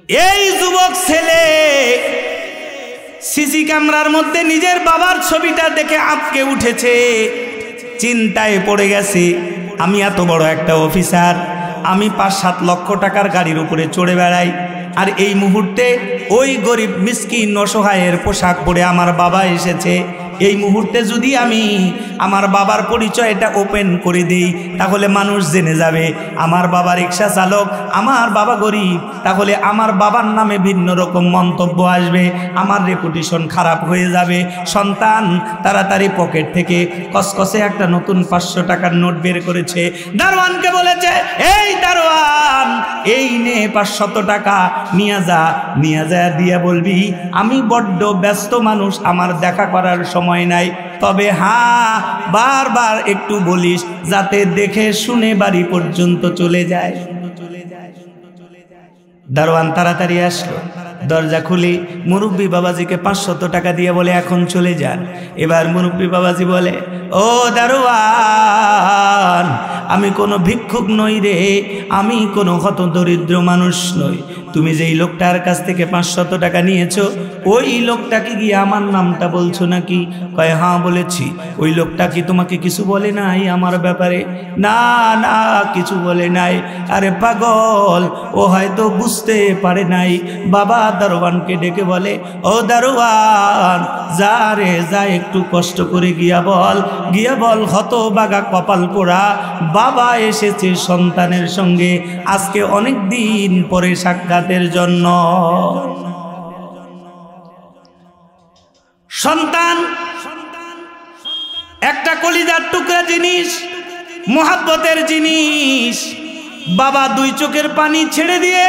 এই যুবক ছেলে সিসি ক্যামেরার মধ্যে নিজের বাবার ছবিটা দেখে আঁতকে উঠেছে, চিন্তায় পড়ে গেছে। আমি এত বড় একটা অফিসার, আমি ৫-৭ লক্ষ টাকার গাড়ির উপরে চড়ে বেড়াই, আর এই মুহূর্তে ওই গরিব মিসকিন অসহায়ের পোশাক পরে আমার বাবা এসেছে। এই মুহূর্তে যদি আমি আমার বাবার পরিচয়টা ওপেন করে দিই, তাহলে মানুষ জেনে যাবে আমার বাবা রিক্সা চালক, আমার বাবা গরিব। তাহলে আমার বাবার নামে ভিন্ন রকম মন্তব্য আসবে, আমার রেপুটেশন খারাপ হয়ে যাবে। সন্তান তাড়াতাড়ি পকেট থেকে কসকসে একটা নতুন 500 টাকার নোট বের করেছে। দারোয়ানকে বলেছে, এই দারোয়ান, এই নে 500 টাকা, নিয়ে যা দিয়ে বলবি আমি বড্ড ব্যস্ত মানুষ, আমার দেখা করার সময় নাই। তবে হ্যাঁ, বারবার একটু বলিস যাতে দেখে শুনে বাড়ি পর্যন্ত চলে যায়। দারোয়ান তাড়াতাড়ি আসলো, দরজা খুলে মুরব্বী বাবাজিকে 500 টাকা দিয়ে বলে এখন চলে যান। এবার মুরব্বী বাবাজি বলে, ও দারোয়ান, আমি কোনো ভিক্ষুক নই রে, আমি কোনো হতদরিদ্র মানুষ নই। তুমি যেই লোকটার কাছ থেকে 500 টাকা নিয়েছো, ওই লোকটাকে গিয়ে আমার নামটা বলছো নাকি? কয় হ্যাঁ বলেছি। ওই লোকটা কি তোমাকে কিছু বলে নাই আমার ব্যাপারে? না না, কিছু বলে নাই। আরে পাগল, ও হয়তো বুঝতে পারে নাই। বাবা দারোয়ানকে ডেকে বলে, ও দারোয়ান, যা রে যা, একটু কষ্ট করে গিয়া বল হতবাগা কপাল পোড়া বাবা এসেছে সন্তানের সঙ্গে আজকে অনেক দিন পরে সাক্ষাতের জন্য। সন্তান একটা কলিজার টুকরা জিনিস, মোহাব্বতের জিনিস। বাবা 2 চোখের পানি ছেড়ে দিয়ে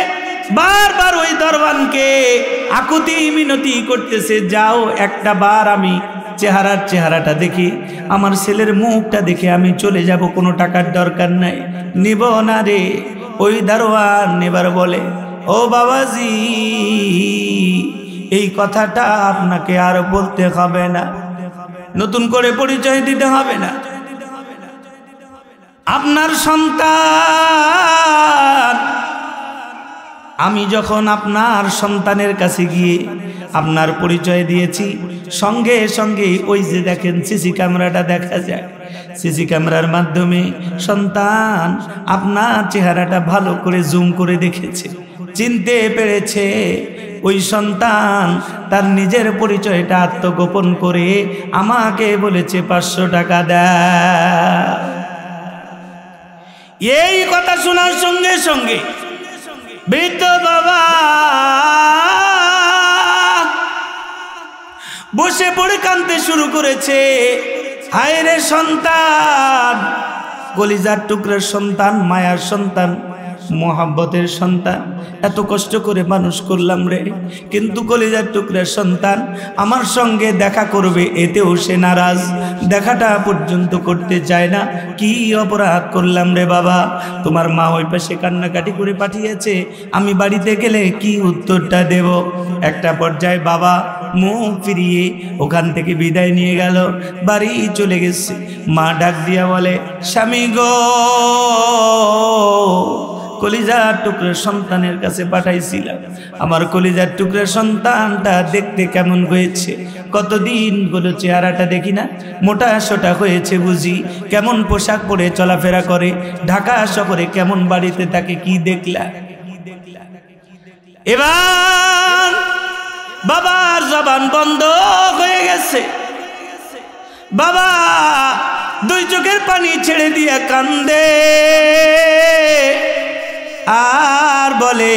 বারবার ওই দরবানকে আকুতি মিনতি করতেছে, যাও একটা বার আমি চেহারাটা দেখি, আমার ছেলের মুখটা দেখে আমি চলে যাব, কোনো টাকার দরকার নাই, নিব না রে। ওই দারোয়ান এবার বলে, ও বাবাজি, এই কথাটা আপনাকে আর বলতে হবে না, নতুন করে পরিচয় দিতে হবে না। আপনার সন্তান, আমি যখন আপনার সন্তানের কাছে গিয়ে আপনার পরিচয় দিয়েছি, সঙ্গে সঙ্গে ওই যে দেখেন সিসি ক্যামেরাটা দেখা যায়, সিসি ক্যামেরার মাধ্যমে সন্তান আপনার চেহারাটা ভালো করে জুম করে দেখেছে, চিনতে পেরেছে। ওই সন্তান তার নিজের পরিচয়টা আত্মগোপন করে আমাকে বলেছে 500 টাকা দেয়। এই কথা শোনার সঙ্গে সঙ্গে বৃদ্ধ বাবা বসে পড়ে কাঁদতে শুরু করেছে। হায় রে সন্তান, কলিজার টুকরার সন্তান, মায়ার সন্তান, মোহাব্বতের সন্তান, এত কষ্ট করে মানুষ করলাম রে, কিন্তু কলিজার টুকরার সন্তান আমার সঙ্গে দেখা করবে এতেও সে নারাজ, দেখাটা পর্যন্ত করতে চায় না। কি অপরাধ করলাম রে বাবা? তোমার মা ওই পাশে কান্নাকাটি করে পাঠিয়েছে, আমি বাড়িতে গেলে কি উত্তরটা দেব? একটা পর্যায়ে বাবা মুখ ফিরিয়ে ওখান থেকে বিদায় নিয়ে গেল, বাড়ি চলে গেছে। মা ডাক দিয়া বলে, স্বামী গো, কলিজার টুকরার সন্তানের কাছে পাঠাইছিলাম, আমার কলিজার টুকরার সন্তানটা দেখতে কেমন হয়েছে? কতদিন হলো চেহারাটা দেখি না, মোটা সোটা হয়েছে বুঝি, কেমন পোশাক পরে চলাফেরা করে, ঢাকা শহরে কেমন বাড়িতে তাকে কি দেখলা? এবার বাবার জবান বন্ধ হয়ে গেছে। বাবা 2 চোখের পানি ছেড়ে দিয়ে কান্দে আর বলে,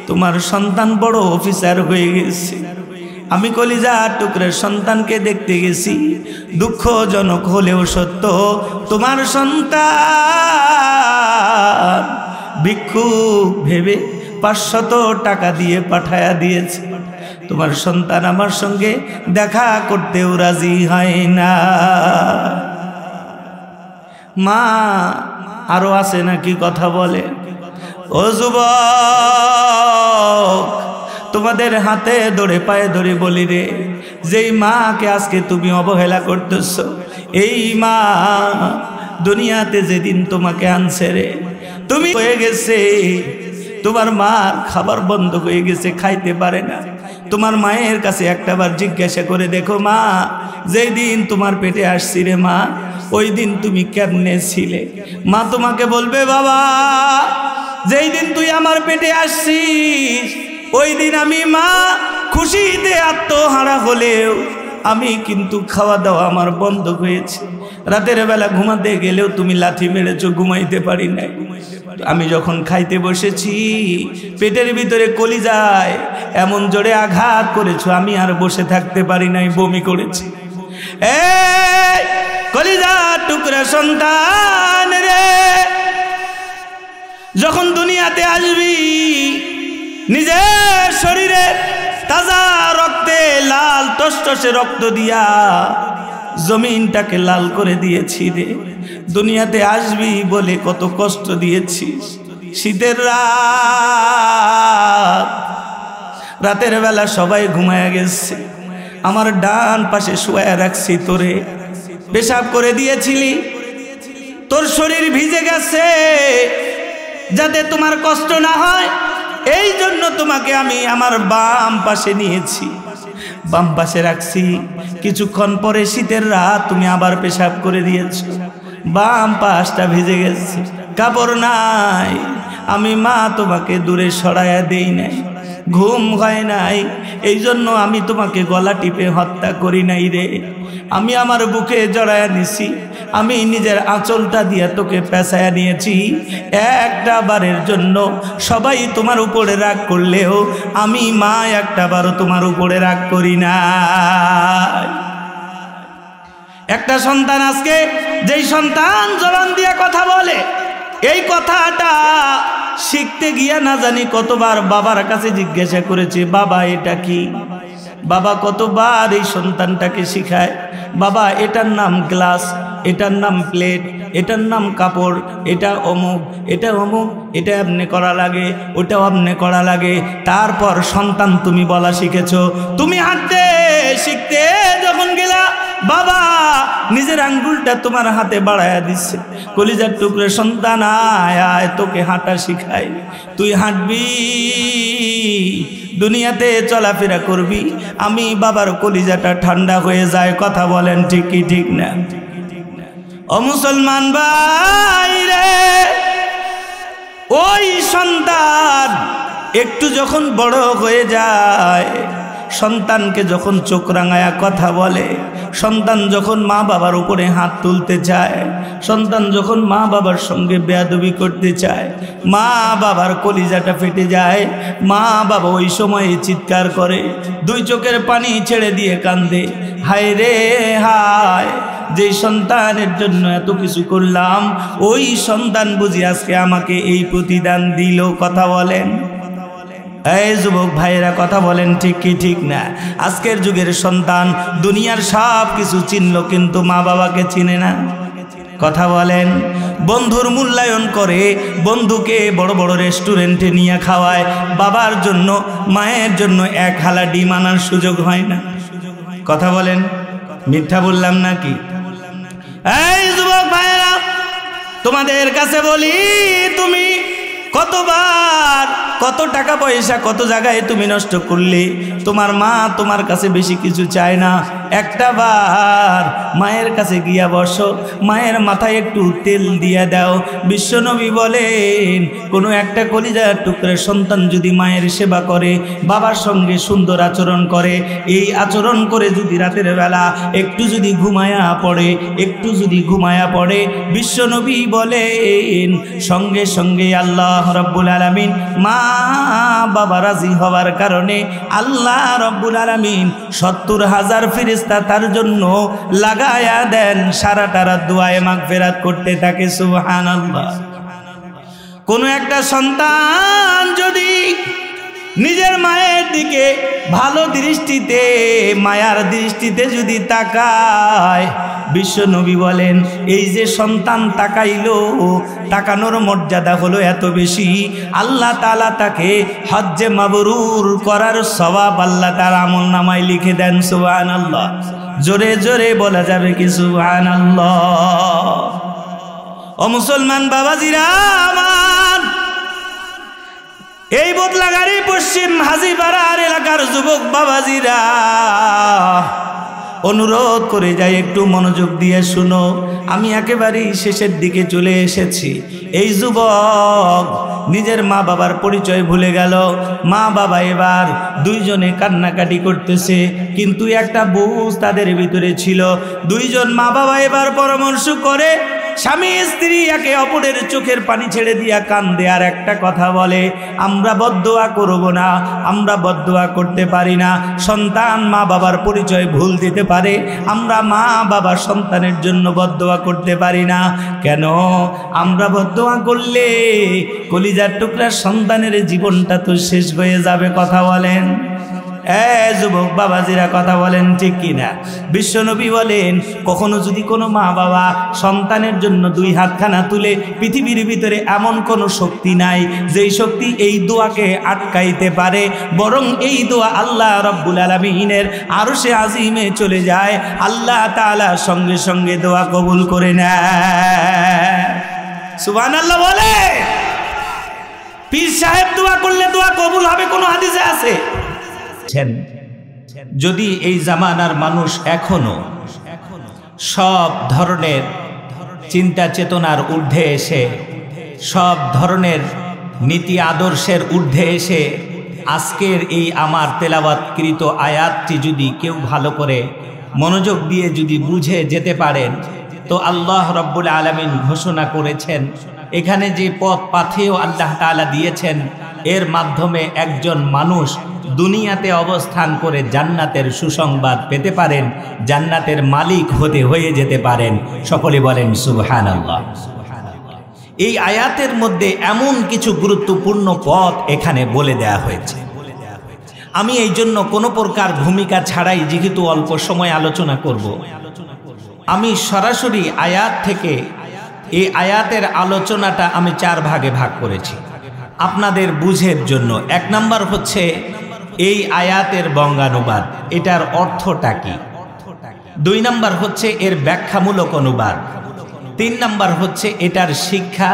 তোমার সন্তান বড় অফিসার হয়ে গেছে, আমি কলিজার টুকরার সন্তানকে দেখতে গেছি, দুঃখজনক হলেও সত্য, তোমার সন্তান ভিক্ষুক ভেবে 500 টাকা দিয়ে পাঠায়া দিয়েছে। তোমার সন্তান আমার সঙ্গে দেখা করতেও রাজি হয় না। মা আরো আছে নাকি কথা বলে? ও যুবক, তোমাদের হাতে ধরে পায়ে ধরে বলি রে, যেই মাকে আজকে তুমি অবহেলা করতেছ, এই মা দুনিয়াতে যেদিন তোমাকে আনছে রে, তুমি হয়ে গেছে তোমার মার খাবার বন্ধ হয়ে গেছে, খাইতে পারে না। তোমার মায়ের কাছে একটাবার জিজ্ঞাসা করে দেখো, মা যেই দিন তোমার পেটে আসছি রে মা, ওই দিন তুমি কেমনে ছিলে? মা তোমাকে বলবে, বাবা যেই দিন তুই আমার পেটে আসছিস ওই দিন আমি মা খুশিতে আত্মহারা হলেও আমি কিন্তু খাওয়া দাওয়া আমার বন্ধ হয়েছে। রাতের বেলা ঘুমাতে গেলেও তুমি লাথি মেরেছো, ঘুমাইতে পারি নাই। আমি যখন খাইতে বসেছি পেটের ভিতরে কলিজায় এমন জোরে আঘাত করেছো, আমি আর বসে থাকতে পারি নাই, বমি করেছি। এই কলিজার টুকরা সন্তান রে, যখন দুনিয়াতে আসবি নিজের শরীরে তাজা রক্তে লাল টসটসে রক্ত দিয়া জমিনটাকে লাল করে দিয়েছি রে। দুনিয়াতে আসবি বলে কত কষ্ট দিয়েছিস। শীতের রাতের বেলা সবাই ঘুমায়া গেছে, আমার ডান পাশে শুয়ায়া রাখছি তোরে, পেশাব করে দিয়েছিলি, তোর শরীর ভিজে গেছে যাতে তোমার কষ্ট না হয়, এই জন্য তোমাকে আমি আমার বাম পাশে নিয়েছি, বাম পাশে রাখছি। কিছুক্ষণ পরে শীতের রাত তুমি আবার পেশাব করে দিয়েছো, বাম পাশটা ভিজে গেছে, কাপড় নাই। আমি মা তোমাকে দূরে সরাইয়া দেই নাই, ঘুম হয় নাই, এই জন্য আমি তোমাকে গলা টিপে হত্যা করি নাই রে। আমি আমার বুকে জড়ায়া নিছি, আমি নিজের আঁচলটা দিয়া তোকে পেঁচায়া নিয়েছি। একটা বারের জন্য সবাই তোমার উপরে রাগ করলেও আমি মা একটা বারও তোমার উপরে রাগ করি না। একটা সন্তান আজকে যেই সন্তান জবান দিয়া কথা বলে, এই কথাটা শিখতে গিয়া না জানি কতবার বাবার কাছে জিজ্ঞাসা করেছে, বাবা এটা কি? বাবা কতবার এই সন্তানটাকে শিখায়, বাবা এটার নাম গ্লাস, এটার নাম প্লেট, এটার নাম কাপড়, এটা অমুক, এটা অমুক, এটা এমনি করা লাগে, ওটাও এমনি করা লাগে। তারপর সন্তান তুমি বলা শিখেছো। তুমি হাঁটতে শিখতে যখন গেলা, বাবা নিজের আঙ্গুলটা তোমার হাতে বাড়ায়া দিচ্ছে, কলিজার টুকরে সন্তান আয় আয় তোকে হাঁটা শিখাই, তুই হাঁটবি, দুনিয়াতে চলাফেরা করবি। আমি বাবার কলিজাটা ঠান্ডা হয়ে যায়। কথা বলেন ঠিক কি ঠিক না? ও মুসলমান ভাই রে, ওই সন্তান একটু যখন বড় হয়ে যায়, সন্তানকে যখন চোখ রাঙায়া কথা বলে, সন্তান যখন মা বাবার উপরে হাত তুলতে চায়, সন্তান যখন মা বাবার সঙ্গে বেয়াদবি করতে চায়, মা বাবার কলিজাটা ফেটে যায়। মা বাবা ওই সময়ে চিৎকার করে, দুই চোখের পানি ছেড়ে দিয়ে কান্দে, হায় রে হায়, যে সন্তানের জন্য এত কিছু করলাম, ওই সন্তান বুঝি আজকে আমাকে এই প্রতিদান দিল। কথা বলেন এই যুবক ভাইয়েরা, কথা বলেন ঠিক কি ঠিক না? আজকের যুগের সন্তান দুনিয়ার সব কিছু চিনল কিন্তু মা বাবাকে চিনে না। কথা বলেন, বন্ধুর মূল্যায়ন করে, বন্ধুকে বড় বড় রেস্টুরেন্টে নিয়ে খাওয়ায়, বাবার জন্য মায়ের জন্য এক হালা ডিম আনার সুযোগ হয় না। কথা বলেন, মিথ্যা বললাম নাকি? এই যুবক ভাইয়েরা, তোমাদের কাছে বলি, তুমি কতবার কত টাকা পয়সা কত জায়গায় তুমি নষ্ট করলে। তোমার মা তোমার কাছে বেশি কিছু চায় না, একটা বার মায়ের কাছে গিয়া বসো, মায়ের মাথায় একটু তেল দিয়া দাও। বিশ্বনবী বলেন, কোনো একটা কলিজার টুকরা সন্তান যদি মায়ের সেবা করে, বাবার সঙ্গে সুন্দর আচরণ করে, এই আচরণ করে যদি রাতের বেলা একটু যদি ঘুমায়া পড়ে, একটু যদি ঘুমায়া পড়ে, বিশ্বনবী বলেন সঙ্গে সঙ্গে আল্লাহ রব্বুল আলামিন মা বাবা রাজি হওয়ার কারণে আল্লাহ রব্বুল আলামিন ৭০,০০০ ফেরেশতা তার জন্য লাগায়া দেন, সারাটা রাত দুআয়ে মাগফিরাত করতে থাকে। সুবহানাল্লাহ। কোন একটা সন্তান যদি নিজের মায়ের দিকে ভালো দৃষ্টিতে, মায়ার দৃষ্টিতে যদি তাকায়, বিশ্বনবী বলেন এই যে সন্তান তাকাইলো, তাকানোর মর্যাদা হলো এত বেশি, আল্লাহ তাআলা তাকে হজ্জে মাবরুর করার সওয়াব আল্লাহ তার আমলনামায় লিখে দেন। সুবহানাল্লাহ। জোরে জোরে বলা যাবে কি সুবহানাল্লাহ? ও মুসলমান বাবাজিরা আমার, এই বদলাগাড়ি পশ্চিম হাজিপাড়ার এলাকার যুবক বাবাজিরা অনুরোধ করে যাই একটু মনোযোগ দিয়ে শুনো, আমি একেবারেই শেষের দিকে চলে এসেছি। এই যুবক নিজের মা বাবার পরিচয় ভুলে গেল। মা বাবা এবার দুইজনে কান্নাকাটি করতেছে, কিন্তু একটা বুঝ তাদের ভিতরে ছিল। দুইজন মা বাবা এবার পরামর্শ করে, স্বামী স্ত্রী একে অপরের চোখের পানি ছেড়ে দিয়া কান্দে আর একটা কথা বলে, আমরা বদদোয়া করব না, আমরা বদদোয়া করতে পারি না। সন্তান মা বাবার পরিচয় ভুল দিতে পারে, আমরা মা বাবা সন্তানের জন্য বদদোয়া করতে পারি না কেন? আমরা বদদোয়া করলে কলিজার টুকরা সন্তানের জীবনটা তো শেষ হয়ে যাবে। কথা বলেন যুবক বাবাজিরা, কথা বলেন ঠিক কিনা? বিশ্বনবী বলেন, কখনো যদি কোনো মা বাবা সন্তানের জন্য দুই হাতখানা তুলে, পৃথিবীর ভিতরে এমন কোনো শক্তি নাই যেই শক্তি এই দোয়াকে আটকাইতে পারে, বরং এই দোয়া আল্লাহ রব্বুল আলামিনের আরশে আজিমে চলে যায়, আল্লাহ তাআলা সঙ্গে সঙ্গে দোয়া কবুল করে নেয়। সুবহানাল্লাহ বলে। পীর সাহেব দোয়া করলে দোয়া কবুল হবে কোনো হাদিসে আছে? যদি এই জামানার মানুষ এখনো সব ধরনের চিন্তা চেতনার ঊর্ধ্বে এসে, সব ধরনের নীতি আদর্শের ঊর্ধ্বে এসে আজকের এই আমার তেলাওয়াতকৃত আয়াতটি যদি কেউ ভালো করে মনোযোগ দিয়ে যদি বুঝে যেতে পারেন, তো আল্লাহ রব্বুল আলামিন ঘোষণা করেছেন, এখানে যে পথ পাথেয় আল্লাহ তাআলা দিয়েছেন, এর মাধ্যমে একজন মানুষ দুনিয়াতে অবস্থান করে জান্নাতের সুসংবাদ পেতে পারেন, জান্নাতের মালিক হয়ে যেতে পারেন। সকলে বলেন সুবহানাল্লাহ। এই আয়াতের মধ্যে এমন কিছু গুরুত্বপূর্ণ পথ এখানে বলে দেয়া হয়েছে। আমি এই জন্য কোনো প্রকার ভূমিকা ছাড়াই, যেহেতু অল্প সময় আলোচনা করব, আমি সরাসরি আয়াত থেকে এই আয়াতের আলোচনাটা আমি 4 ভাগে ভাগ করেছি আপনাদের বুঝের জন্য। 1 নাম্বার হচ্ছে এই আয়াতের বঙ্গানুবাদ, এটার অর্থটা কি। 2 নাম্বার হচ্ছে এর ব্যাখ্যামূলক অনুবাদ। 3 নাম্বার হচ্ছে এটার শিক্ষা।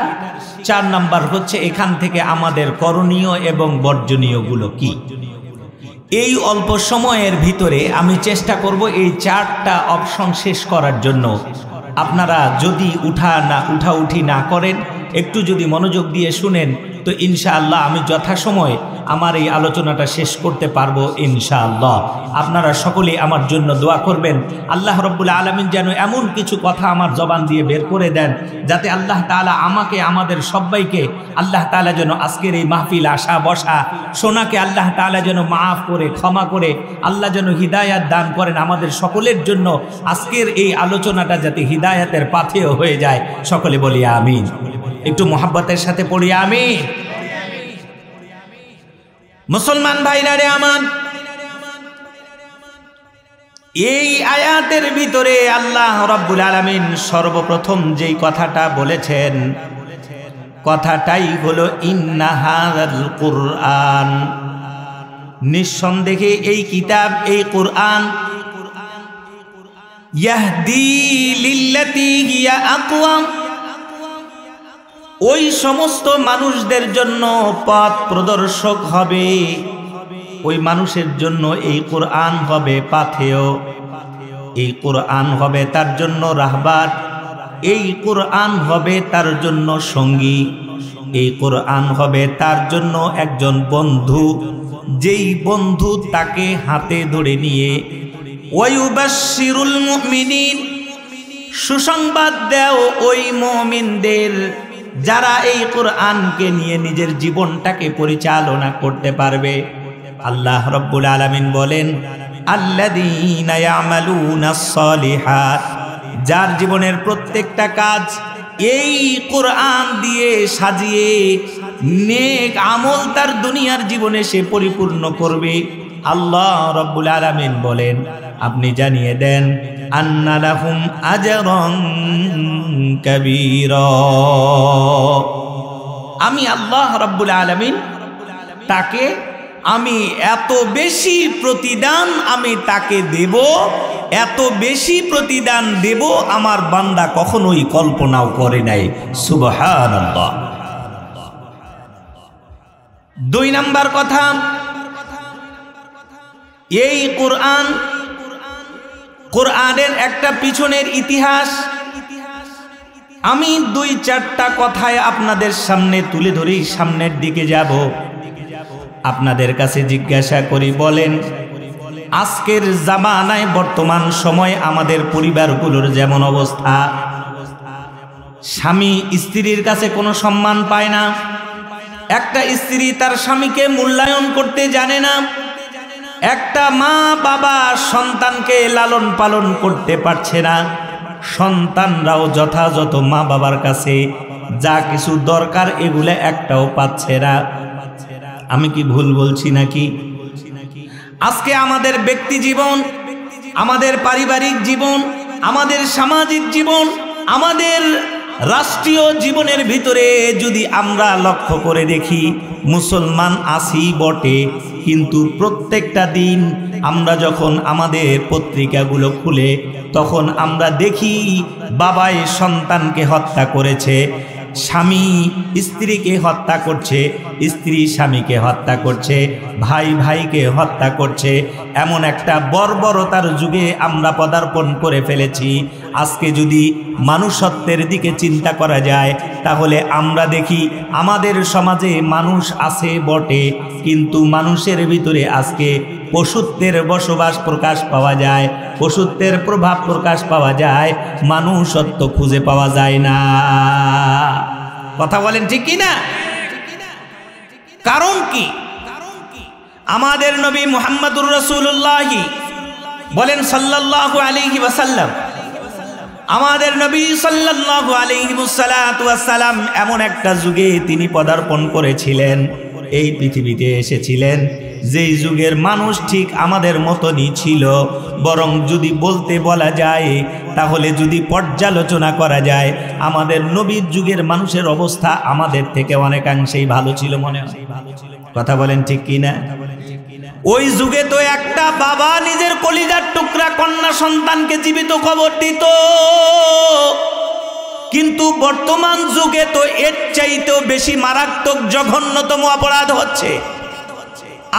4 নাম্বার হচ্ছে এখান থেকে আমাদের করণীয় এবং বর্জনীয়গুলো কি। এই অল্প সময়ের ভিতরে আমি চেষ্টা করব এই 4টা অপশন শেষ করার জন্য। আপনারা যদি উঠাউঠি না করেন, একটু যদি মনোযোগ দিয়ে শুনেন, তো ইনশাআল্লাহ আমি যথাসময়ে আমার এই আলোচনাটা শেষ করতে পারবো ইনশাআল্লাহ। আপনারা সকলেই আমার জন্য দোয়া করবেন, আল্লাহ রব্বুল আলামিন যেন এমন কিছু কথা আমার জবান দিয়ে বের করে দেন, যাতে আল্লাহ তাআলা আমাকে, আমাদের সবাইকে আল্লাহ তাআলা যেন আজকের এই মাহফিল আসা বসা শোনাকে আল্লাহ তাআলা যেন মাফ করে, ক্ষমা করে, আল্লাহ যেন হিদায়াত দান করেন আমাদের সকলের জন্য। আজকের এই আলোচনাটা যাতে হিদায়াতের পাথেয় হয়ে যায়, সকলে বলি আমিন। একটু মোহাব্বতের সাথে পড়ি আমিন। মুসলমান ভাইরা রে আমার, এই আয়াতের ভিতরে আল্লাহ রাব্বুল আলামিন সর্বপ্রথম যেই কথাটা বলেছেন, কথাটাই হলো ইন্না হাযাল কুরআন, নিঃসন্দেহে এই কিতাব, এই কুরআন, ইয়াহদি লিল্লাতী হিয়া আকওয়াম, ওই সমস্ত মানুষদের জন্য পথ প্রদর্শক হবে, ওই মানুষের জন্য এই কুরআন হবে পাথেয়, এই কুরআন হবে তার জন্য রাহবার, এই কুরআন হবে তার জন্য সঙ্গী, এই কুরআন হবে তার জন্য একজন বন্ধু, যেই বন্ধু তাকে হাতে ধরে নিয়ে ওয়ায়ুবাশশিরুল মুমিনিন, সুসংবাদ দাও ওই মুমিনদের যারা এই কুরআনকে নিয়ে নিজের জীবনটাকে পরিচালনা করতে পারবে। আল্লাহ রাব্বুল আলামিন বলেন, আল্লাযীনা ইয়ামালুনাস সালিহাত, যার জীবনের প্রত্যেকটা কাজ এই কুরআন দিয়ে সাজিয়ে নেক আমল তার দুনিয়ার জীবনে সে পরিপূর্ণ করবে। আল্লাহ রাব্বুল আলামিন বলেন, আপনি জানিয়ে দেন, আন্না লাহুম আজরান কাবীরা, আমি আল্লাহ রাব্বুল আলামিন তাকে আমি এত বেশি প্রতিদান আমি তাকে দেব, এত বেশি প্রতিদান দেব আমার বান্দা কখনোই কল্পনাও করে নাই। সুবহানাল্লাহ। দুই নাম্বার কথা, এই কোরআনের একটা পিছনের ইতিহাস আমি দুই চারটা কথায় আপনাদের সামনে তুলে ধরেই সামনের দিকে যাব। আপনাদের কাছে জিজ্ঞাসা করি, বলেন আজকের জামানায় বর্তমান সময় আমাদের পরিবারগুলোর যেমন অবস্থা, স্বামী স্ত্রীর কাছে কোনো সম্মান পায় না, একটা স্ত্রী তার স্বামীকে মূল্যায়ন করতে জানে না, একটা মা বাবা সন্তানকে লালন পালন করতে পারছে না, সন্তানরাও যথাযথ মা বাবার কাছে যা কিছু দরকার এগুলো একটাও পাচ্ছে না। আমি কি ভুল বলছি নাকি? আজকে আমাদের ব্যক্তি জীবন, আমাদের পারিবারিক জীবন, আমাদের সামাজিক জীবন, আমাদের রাষ্ট্রীয় জীবনের ভিতরে যদি আমরা লক্ষ্য করে দেখি, মুসলমান আছি বটে, কিন্তু প্রত্যেকটা দিন আমরা যখন আমাদের পত্রিকাগুলো খুলে তখন আমরা দেখি বাবাই সন্তানকে হত্যা করেছে, স্বামী স্ত্রীকে হত্যা করছে, স্ত্রী স্বামীকে হত্যা করছে, ভাই ভাইকে হত্যা করছে। এমন একটা বর্বরতার যুগে আমরা পদার্পণ করে ফেলেছি। আজকে যদি মানুষত্বের দিকে চিন্তা করা যায় তাহলে আমরা দেখি আমাদের সমাজে মানুষ আছে বটে, কিন্তু মানুষের ভিতরে আজকে পশুত্বের বসবাস প্রকাশ পাওয়া যায়, পশুত্বের প্রভাব প্রকাশ পাওয়া যায়, মানুষত্ব খুঁজে পাওয়া যায় না। কথা বলেন ঠিক কি না? কারণ কি? আমাদের নবী মুহাম্মদুর রাসূলুল্লাহ বলেন সাল্লাল্লাহু আলাইহি ওয়াসাল্লাম, আমাদের নবী সাল্লাল্লাহু আলাইহি ওয়াসাল্লাম এমন একটা যুগে তিনি পদার্পণ করেছিলেন, এই পৃথিবীতে এসেছিলেন যেই যুগের মানুষ ঠিক আমাদের মতনই ছিল, বরং যদি বলা যায় তাহলে যদি পর্যালোচনা করা যায় আমাদের নবীর যুগের মানুষের অবস্থা আমাদের থেকে অনেকাংশেই ভালো ছিল মনে হয়। কথা বলেন ঠিক কি না? ওই যুগে তো একটা বাবা নিজের কলিজার টুকরা কন্যা সন্তানকে জীবিত কবর দিত, কিন্তু বর্তমান যুগে তো এর চাইতেও বেশি মারাত্মক জঘন্যতম অপরাধ হচ্ছে।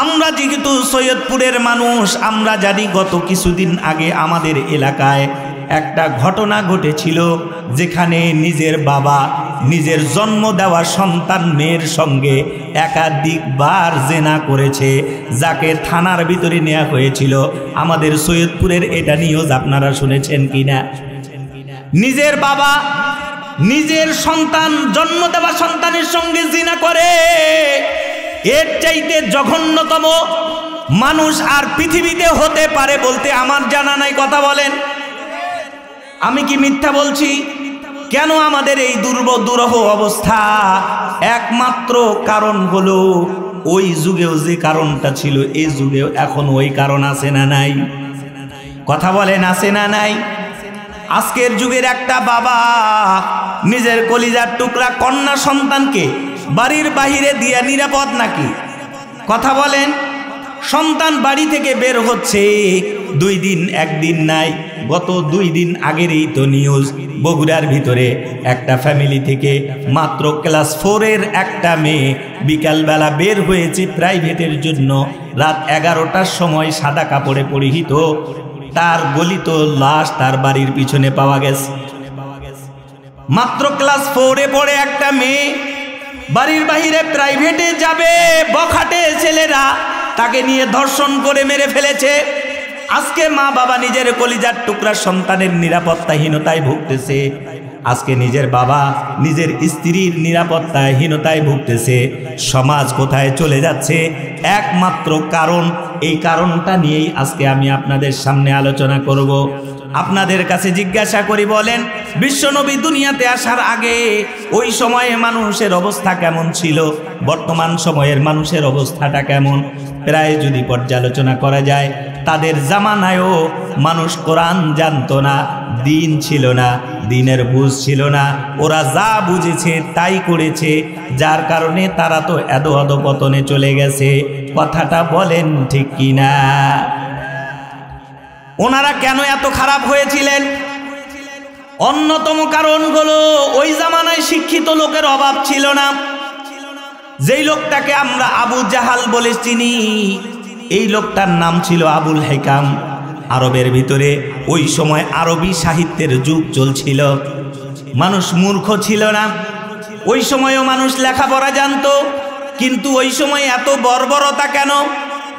আমরা যেহেতু সৈয়দপুরের মানুষ, আমরা জানি গত কিছুদিন আগে আমাদের এলাকায় একটা ঘটনা ঘটেছিল যেখানে নিজের বাবা নিজের জন্ম দেওয়া সন্তান মেয়ের সঙ্গে একাধিকবার জেনা করেছে, যাকে থানার ভিতরে নেওয়া হয়েছিল। আমাদের সৈয়দপুরের এটা নিউজ আপনারা শুনেছেন কিনা? নিজের বাবা নিজের সন্তান জন্ম দেওয়া সন্তানের সঙ্গে জিনা করে, এর চাইতে জঘন্যতম মানুষ আর পৃথিবীতে হতে পারে বলতে আমার জানা নাই। কথা বলেন, আমি কি মিথ্যা বলছি? কেন আমাদের এই দুরূহ অবস্থা? একমাত্র কারণ হলো ওই যুগেও যে কারণটা ছিল এই যুগেও এখন ওই কারণ আছে না নাই? কথা বলেন, আছে না নাই? আজকের যুগের একটা বাবা নিজের কলিজার টুকরা কন্যা সন্তানকে বাড়ির বাহিরে দিয়া নিরাপদ নাকি? কথা বলেন, সন্তান বাড়ি থেকে বের হচ্ছে 2 দিন 1 দিন নাই, গত 2 দিন আগেরই তো নিউজ, বগুড়ার ভিতরে একটা ফ্যামিলি থেকে মাত্র ক্লাস 4 এর একটা মেয়ে বিকালবেলা বের হয়েছে প্রাইভেটের জন্য, রাত 11টার সময় সাদা কাপড়ে পরিহিত তার গলিত লাশ তার বাড়ির পিছনে পাওয়া গেছে। মাত্র ক্লাস 4 এ পড়ে একটা মেয়ে বাড়ির বাহিরে প্রাইভেটে যাবে, বখাটে ছেলেরা তাকে নিয়ে ধর্ষণ করে মেরে ফেলেছে। আজকে মা বাবা নিজের কলিজার টুকরা সন্তানের নিরাপত্তাহীনতায় ভুগতেছে, আজকে নিজের বাবা নিজের স্ত্রীর নিরাপত্তাহীনতায় ভুগতেছে। সমাজ কোথায় চলে যাচ্ছে? একমাত্র কারণ, এই কারণটা নিয়েই আজকে আমি আপনাদের সামনে আলোচনা করব। আপনাদের কাছে জিজ্ঞাসা করি, বলেন বিশ্বনবী দুনিয়াতে আসার আগে ওই সময়ে মানুষের অবস্থা কেমন ছিল, বর্তমান সময়ের মানুষের অবস্থাটা কেমন? প্রায় যদি পর্যালোচনা করা যায় তাদের জামানায়ও মানুষ কোরআন জানতো না, দিন ছিল না, দিনের বুঝ ছিল না, ওরা যা বুঝেছে তাই করেছে, যার কারণে তারা তো অধঃপতনে চলে গেছে। কথাটা বলেন ঠিক কিনা? ওনারা কেন এত খারাপ হয়েছিলেন? অন্যতম কারণ হলো ওই জামানায় শিক্ষিত লোকের অভাব ছিল না। যেই লোকটাকে আমরা আবু জাহাল বলে চিনি, এই লোকটার নাম ছিল আবুল হেকাম। আরবের ভিতরে ওই সময় আরবি সাহিত্যের যুগ চলছিল। মানুষ মূর্খ ছিল না, ওই সময়ও মানুষ লেখাপড়া জানতো, কিন্তু ওই সময় এত বর্বরতা কেন?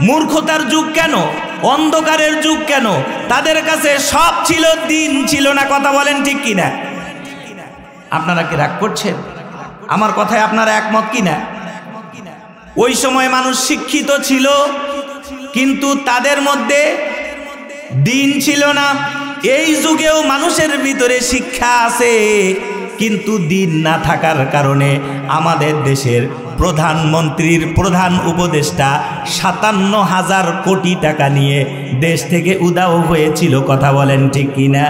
মূর্খতার যুগ কেন? অন্ধকারের যুগ কেন? তাদের কাছে সব ছিল, দিন ছিল না। কথা বলেন ঠিক কিনা? আপনারা কি রাগ করছেন? আমার কথায় আপনারা একমত কিনা? ওই সময় মানুষ শিক্ষিত ছিল, কিন্তু তাদের মধ্যে দিন ছিল না। এই যুগেও মানুষের ভিতরে শিক্ষা আছে, কিন্তু দিন না থাকার কারণে আমাদের দেশের প্রধানমন্ত্রীর প্রধান উপদেষ্টা ৫৭,০০০ কোটি টাকা নিয়ে দেশ থেকে উধাও হয়েছিল। কথা বলেন ঠিক কিনা?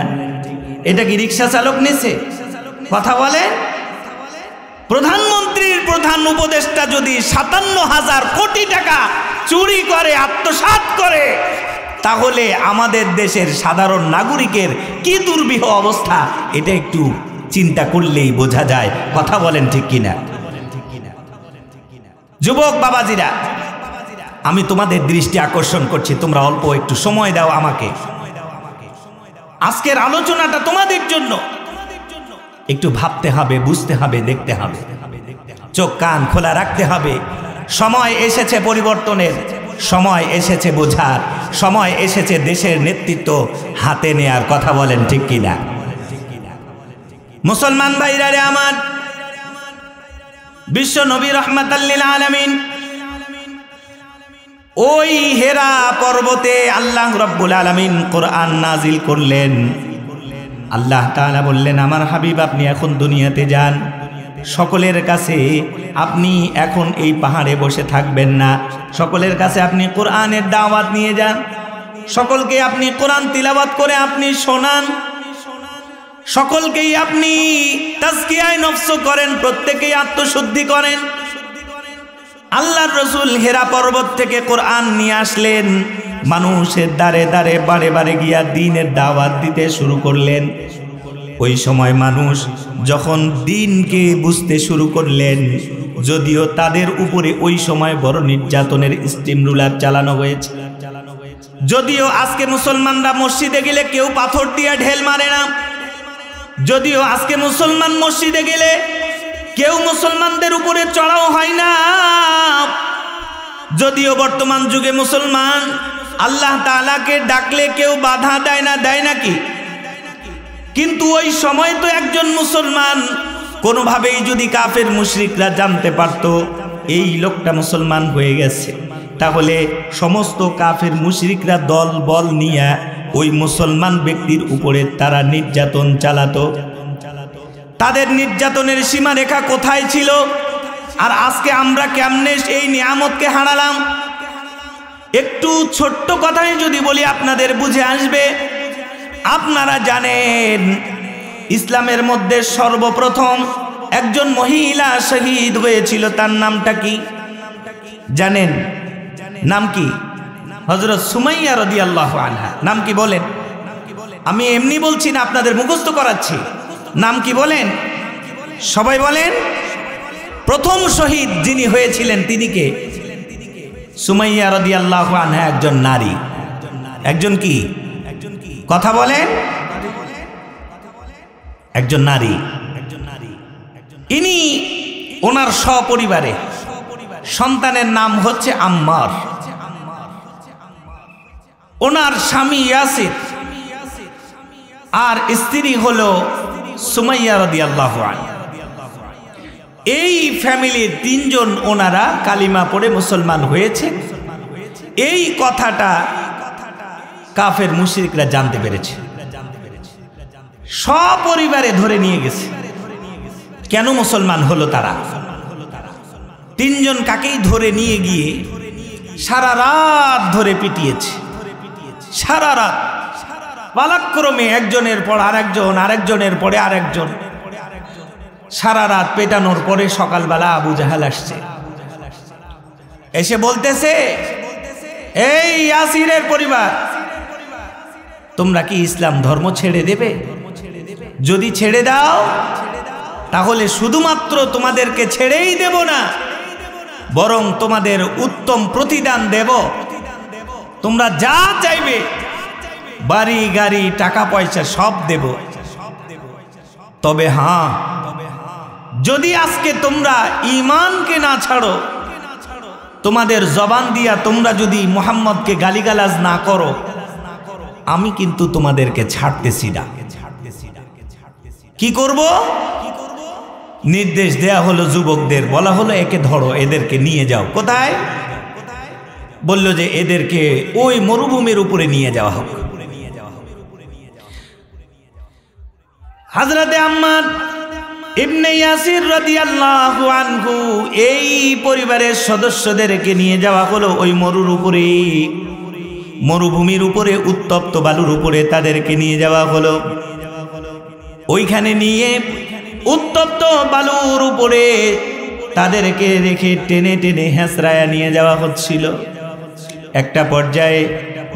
এটা কি রিক্সা চালক নিছে? কথা বলেন। প্রধানমন্ত্রীর প্রধান উপদেষ্টা যদি ৫৭,০০০ কোটি টাকা চুরি করে, আত্মসাৎ করে, তাহলে আমাদের দেশের সাধারণ নাগরিকের কি দুর্বিহ অবস্থা, এটা একটু চিন্তা করলেই বোঝা যায়। কথা বলেন ঠিক কিনা? যুবক বাবাজিরা, আমি তোমাদের দৃষ্টি আকর্ষণ করছি, তোমরা অল্প একটু সময় দাও আমাকে। আজকের আলোচনাটা তোমাদের জন্য। একটু ভাবতে হবে, বুঝতে হবে, দেখতে হবে, চোখ কান খোলা রাখতে হবে। সময় এসেছে পরিবর্তনের, সময় এসেছে বোঝার, সময় এসেছে দেশের নেতৃত্ব হাতে নেয়ার। কথা বলেন ঠিক কিনা? মুসলমান ভাইরা রে আমার, বিশ্ব নবী রাহমাতাল লিল আলামিন ওই হেরা পর্বতে আল্লাহ রাব্বুল আলামিন কোরআন নাজিল করলেন। আল্লাহ তাআলা বললেন, আমার হাবিব আপনি এখন দুনিয়াতে যান, সকলের কাছে আপনি এখন এই পাহাড়ে বসে থাকবেন না, সকলের কাছে আপনি কোরআনের দাওয়াত নিয়ে যান, সকলকে আপনি কোরআন তিলাওয়াত করে আপনি শোনান, সকলকেই আপনি তাজকিয়ায়ে নফস করেন, প্রত্যেকেই আত্মশুদ্ধি করেন। আল্লাহর রাসূল হেরা পর্বত থেকে কোরআন নিয়ে আসলেন, মানুষের দ্বারে দ্বারে বারে বারে গিয়া দ্বীনের দাওয়াত দিতে শুরু করলেন। ওই সময় মানুষ যখন দ্বীনকে বুঝতে শুরু করলেন, যদিও তাদের উপরে ওই সময় বড় নির্যাতনের স্টিম রুলার চালানো হয়েছে, যদিও আজকে মুসলমানরা মসজিদে গেলে কেউ পাথর দিয়ে ঢেল মারে না, যদিও আজকে মুসলমান মসজিদে গেলে কেউ মুসলমানদের উপরে চড়াও হয় না, যদিও বর্তমান যুগে মুসলমান আল্লাহ তাআলাকে ডাকলে কেউ বাধা দেয় না, দেয় নাকি? কিন্তু ওই সময় তো একজন মুসলমান কোনোভাবেই যদি কাফের মুশরিকরা জানতে পারত এই লোকটা মুসলমান হয়ে গেছে, তাহলে সমস্ত কাফের মুশরিকরা দল বল নিয়ে ওই মুসলমান ব্যক্তির উপরে তারা নির্যাতন চালাতো। তাদের নির্যাতনের সীমারেখা কোথায় ছিল? আর আজকে আমরা কেমনে এই নিয়ামতকে হারালাম? একটু ছোট্ট কথাই যদি বলি আপনাদের বুঝে আসবে। আপনারা জানেন ইসলামের মধ্যে সর্বপ্রথম একজন মহিলা শহীদ হয়েছিল, তার নামটা কি জানেন? নাম কি? হযরত সুমাইয়া রাদিয়াল্লাহু আনহা। নাম কি বলেন? আমি এমনি বলছি না, আপনাদের মুখস্থ করাচ্ছি। নাম কি বলেন? সবাই বলেন। প্রথম শহীদ যিনি হয়েছিলেন তিনি কে? সুমাইয়া রাদিয়াল্লাহু আনহা একজন নারী। একজন কি? কথা বলেন। একজন নারী। ইনি ওনার সপরিবারে, সন্তানের নাম হচ্ছে আম্মার, ওনার স্বামী ইয়াসির, আর স্ত্রী হলো সুমাইয়া রাদিয়াল্লাহু আনহা। এই ফ্যামিলির তিনজন ওনারা কালিমা পড়ে মুসলমান হয়েছে। এই কথাটা কাফের মুশরিকরা জানতে পেরেছে, সপরিবারে ধরে নিয়ে গেছে। কেন মুসলমান হলো তারা? তিনজন কাকেই ধরে নিয়ে গিয়ে সারা রাত ধরে পিটিয়েছে, সারা রাত পালাক্রমে একজনের পর আরেকজন, আরেকজনের পরে আরেকজন, সারা রাত পেটানোর পরে সকালবেলা আবু জাহাল আসছে, এসে বলতেছে, এই ইয়াসিরের পরিবার, তোমরা কি ইসলাম ধর্ম ছেড়ে দেবে? যদি ছেড়ে দাও তাহলে শুধুমাত্র তোমাদেরকে ছেড়েই দেব না, বরং তোমাদের উত্তম প্রতিদান দেব, তোমরা যা চাইবে বাড়ি গাড়ি টাকা পয়সা সব দেব। তবে হ্যাঁ, যদি আজকে তোমরা ঈমানকে না ছাড়ো, তোমাদের জবান দিয়া তোমরা যদি মুহাম্মদকে গালিগালাজ না করো, আমি কিন্তু তোমাদেরকে ছাড়তেছি না। কি করব? নির্দেশ দেয়া হলো যুবকদের, বলা হলো একে ধরো, এদেরকে নিয়ে যাও। কোথায়? বলল যে এদেরকে ওই মরুভূমির উপরে নিয়ে যাওয়া হোক। হযরতে আম্মার ইবনে ইয়াসির রাদিয়াল্লাহু আনহু এই পরিবারের সদস্যদেরকে নিয়ে যাওয়া হলো ওই মরুর উপরে, মরুভূমির উপরে, উত্তপ্ত বালুর উপরে তাদেরকে নিয়ে যাওয়া হলো। ওইখানে নিয়ে উত্তপ্ত বালুর উপরে তাদেরকে রেখে টেনে টেনে হেঁচড়ায়া নিয়ে যাওয়া হচ্ছিল। একটা পর্যায়ে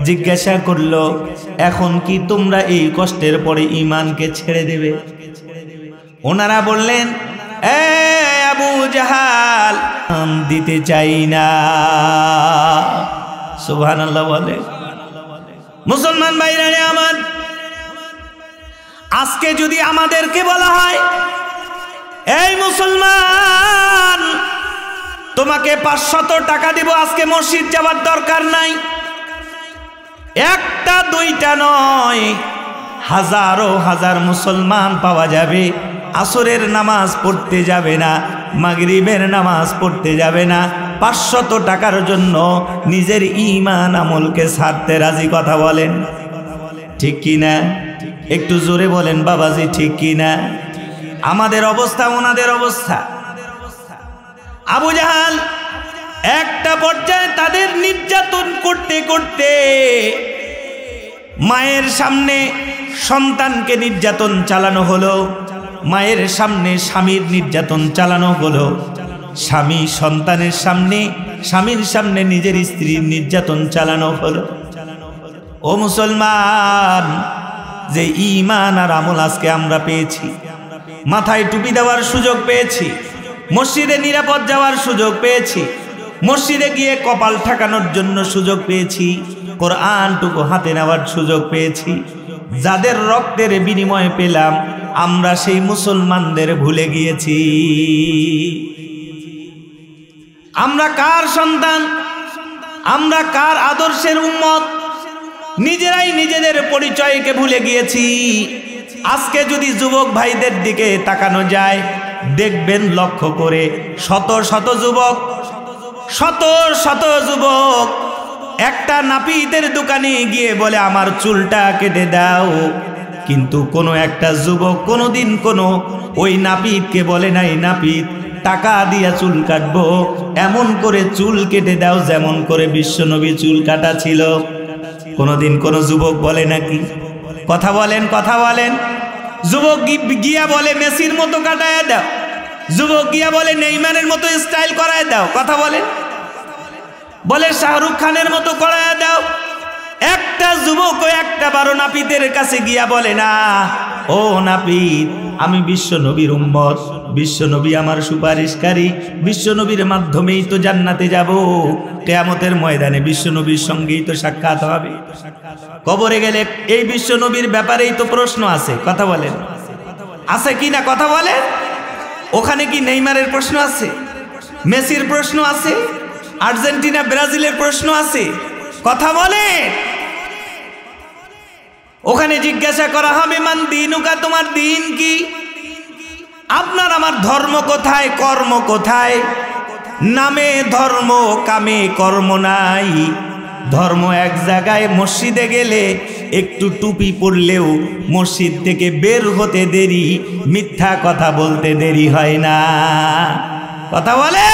জিজ্ঞাসা করলো, এখন কি তোমরা এই কষ্টের পরে ঈমানকে ছেড়ে দেবে? ওনারা বললেন, এ আবু জাহাল, দিতে চাই না। সুবহানাল্লাহ বলে। মুসলমান ভাইরা আমার, আজকে যদি আমাদেরকে বলা হয়, এই মুসলমান তোমাকে 500 টাকা দিব, আজকে মসজিদ যাওয়ার দরকার নাই, একটা দুইটা নয়, হাজারো হাজার মুসলমান পাওয়া যাবে, আসরের নামাজ পড়তে যাবে না, মাগরিবের নামাজ পড়তে যাবে না, 500 টাকার জন্য নিজের ঈমান আমলকে ছাড়তে রাজি। কথা বলেন ঠিক কি না? একটু জোরে বলেন বাবাজি, ঠিক কি না? আমাদের অবস্থা ওনাদের অবস্থা। আবু জাহাল একটা পর্যায়ে তাদের নির্যাতন করতে করতে মায়ের সামনে সন্তানকে নির্যাতন চালানো হলো, মায়ের সামনে স্বামীর নির্যাতন চালানো হলো, স্বামী সন্তানের সামনে, স্বামীর সামনে নিজের স্ত্রীর নির্যাতন চালানো হলো। ও মুসলমান, যে ঈমান আর আমল আজকে আমরা পেয়েছি, মাথায় টুপি দেওয়ার সুযোগ পেয়েছি, মসজিদে নিরাপদ যাওয়ার সুযোগ পেয়েছি, মসজিদে গিয়ে কপাল ঠেকানোর জন্য সুযোগ পেয়েছি, কোরআনটুকু হাতে নেওয়ার সুযোগ পেয়েছি, যাদের রক্তের বিনিময়ে পেলাম, আমরা সেই মুসলমানদের ভুলে গিয়েছি। আমরা কার সন্তান? আমরা কার আদর্শের উম্মত? নিজেরাই নিজেদের পরিচয়কে ভুলে গিয়েছি। আজকে যদি যুবক ভাইদের দিকে তাকানো যায়, দেখবেন লক্ষ্য করে শত শত যুবক, শত শত যুবক একটা নাপিতের দোকানে গিয়ে বলে আমার চুলটা কেটে দাও, কিন্তু কোনো একটা যুবক কোনোদিন কোনো ওই নাপিতকে বলে নাই, নাপিত টাকা দিয়া চুল কাটবো, এমন করে চুল কেটে দাও যেমন করে বিশ্বনবী চুল কাটা ছিল। কোনোদিন কোনো যুবক বলে নাকি? কথা বলেন, কথা বলেন। যুবক গিয়া বলে মেসির মতো কাটায় দাও, যুবক গিয়া বলে নেইমারের মতো স্টাইল করায় দাও। কথা বলেন। বলে শাহরুখ খানের মতো করায় দাও। একটা যুবক একটা বারো নাপিতের কাছে গিয়া বলে না, ও নাপিত, আমি বিশ্বনবীর উম্মত, বিশ্বনবী আমার সুপারিশকারী, বিশ্বনবীর মাধ্যমেই তো জান্নাতে যাব, কিয়ামতের ময়দানে বিশ্বনবীর সঙ্গেই তো সাক্ষাৎ হবে, কবরে গেলে এই বিশ্বনবীর ব্যাপারেই তো প্রশ্ন আছে। কথা বলেন, আছে কি না? কথা বলেন। ওখানে কি নেইমারের প্রশ্ন আছে? মেসির প্রশ্ন আছে? আর্জেন্টিনা ব্রাজিলের প্রশ্ন আছে? কথা বলে। ওখানে জিজ্ঞাসা করা হবে মান দিনুকা, তোমার দিন কি? আপনার আমার ধর্ম কোথায়, কর্ম কোথায়? নামে ধর্ম, কামে কর্ম নাই। ধর্ম এক জায়গায়, মসজিদে গেলে একটু টুপি পরলেও মসজিদ থেকে বের হতে দেরি, মিথ্যা কথা বলতে দেরি হয় না। কথা বলে।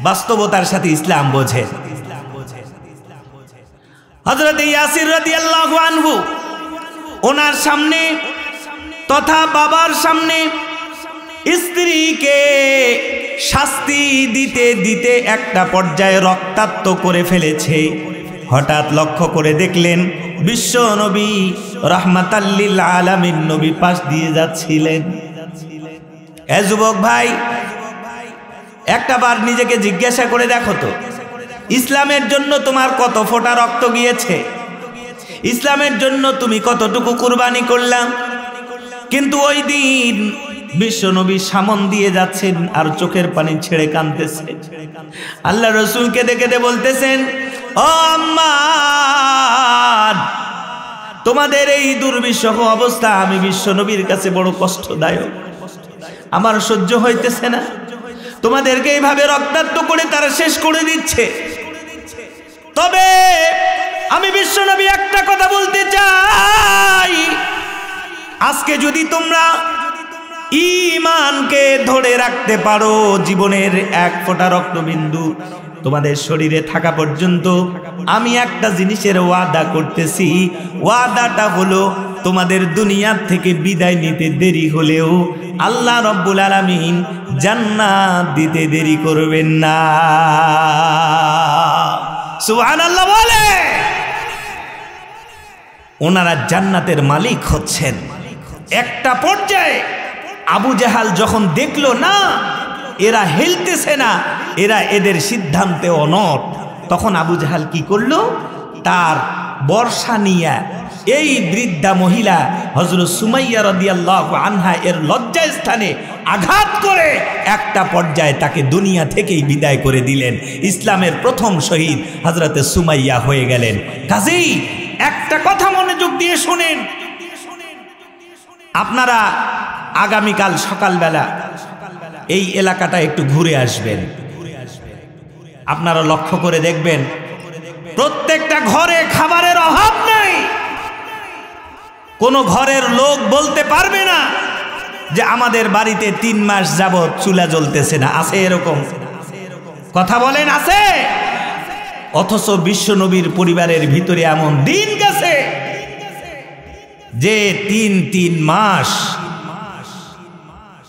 বাস্তবতার সাথে ইসলাম বোঝে। হযরত ইয়াসির রাদিয়াল্লাহু আনহু ওনার সামনে তথা বাবার সামনে স্ত্রীকে শাস্তি দিতে দিতে একটা পর্যায়ে রক্তাক্ত করে ফেলেছে। হঠাৎ লক্ষ্য করে দেখলেন বিশ্ব নবী রাহমাতাল লিল আলামিন নবী পাশ দিয়ে যাচ্ছিলেন। এ যুবক ভাই, একটা বার নিজেকে জিজ্ঞাসা করে দেখো তো, ইসলামের জন্য তোমার কত ফোঁটা রক্ত গিয়েছে? ইসলামের জন্য তুমি কতটুকু কুরবানি করলাম? কিন্তু ওই দিন বিশ্বনবী সামন দিয়ে যাচ্ছেন আর চোখের পানি ছেড়ে কাঁদতেছে। আল্লাহ রসুলকে দেখে বলতেছেন, ও আম্মা, তোমাদের এই দুর্বিষহ অবস্থা আমি বিশ্বনবীর কাছে বড় কষ্টদায়ক, আমার সহ্য হইতেছে না। তোমাদেরকে এইভাবে রক্তাক্ত করে তারা শেষ করে দিচ্ছে। তবে আমি বিশ্বনবী একটা কথা বলতে চাই, আজকে যদি তোমরা ঈমানকে ধরে রাখতে পারো, জীবনের এক ফোঁটা রক্তবিন্দু তোমাদের শরীরে থাকা পর্যন্ত, আমি একটা জিনিসের ওয়াদা করতেছি। ওয়াদাটা হলো, তোমাদের দুনিয়ার থেকে বিদায় নিতে দেরি হলেও আল্লাহ রব্বুল আলামিন জান্নাত দিতে দেরি করবেন না। সুবহানাল্লাহ বলে। ওনারা জান্নাতের মালিক হচ্ছেন। একটা পর্যায়ে আবু জাহাল যখন দেখলো না এরা হেলতেছে না, এরা এদের সিদ্ধান্তে অনড়, তখন আবু জাহাল কি করলো, তার বর্ষা নিয়ে এই বৃদ্ধা মহিলা হযরত সুমাইয়া রাদিয়াল্লাহু আনহা এর লজ্জা স্থানে আঘাত করে একটা পর্যায়ে তাকে দুনিয়া থেকেই বিদায় করে দিলেন। ইসলামের প্রথম শহীদ হযরতে সুমাইয়া হয়ে গেলেন। কাজেই একটা কথা মনোযোগ দিয়ে শুনেন, আপনারা আগামীকাল সকালবেলা এই এলাকাটা একটু ঘুরে আসবেন। আপনারা লক্ষ্য করে দেখবেন প্রত্যেকটা ঘরে খাবারের অভাব নেই। কোনো ঘরের লোক বলতে পারবে না যে আমাদের বাড়িতে 3 মাস যাবত চুলা জ্বলতেছে না। আছে এরকম? কথা বলেন, আছে? অথচ বিশ্বনবীর পরিবারের ভিতরে এমন দিন গেছে যে 3 মাস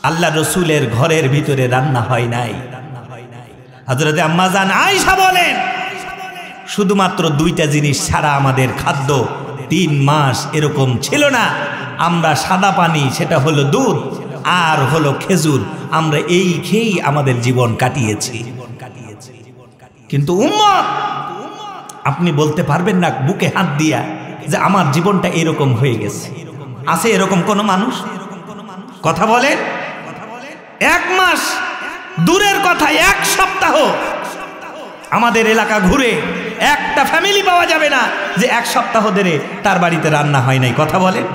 আল্লাহ রসুলের ঘরের ভিতরে রান্না হয় নাই। হযরতে আম্মা জান আয়েশা বলেন, শুধুমাত্র 2টা জিনিস ছাড়া আমাদের খাদ্য 3 মাস এরকম ছিল না। আমরা সাদা পানি, সেটা হলো দুধ, আর হলো খেজুর, আমরা এই খেয়েই আমাদের জীবন কাটিয়েছি। কিন্তু উম্মত, আপনি বলতে পারবেন না বুকে হাত দিয়া যে আমার জীবনটা এরকম হয়ে গেছে। আছে এরকম কোন মানুষ? কথা বলেন। 1 মাস দূরের কথা, 1 সপ্তাহ আমাদের এলাকা ঘুরে একটা ফ্যামিলি পাওয়া যাবে না যে 1 সপ্তাহ ধরে তার বাড়িতে রান্না হয় নাই। কথা বলেন।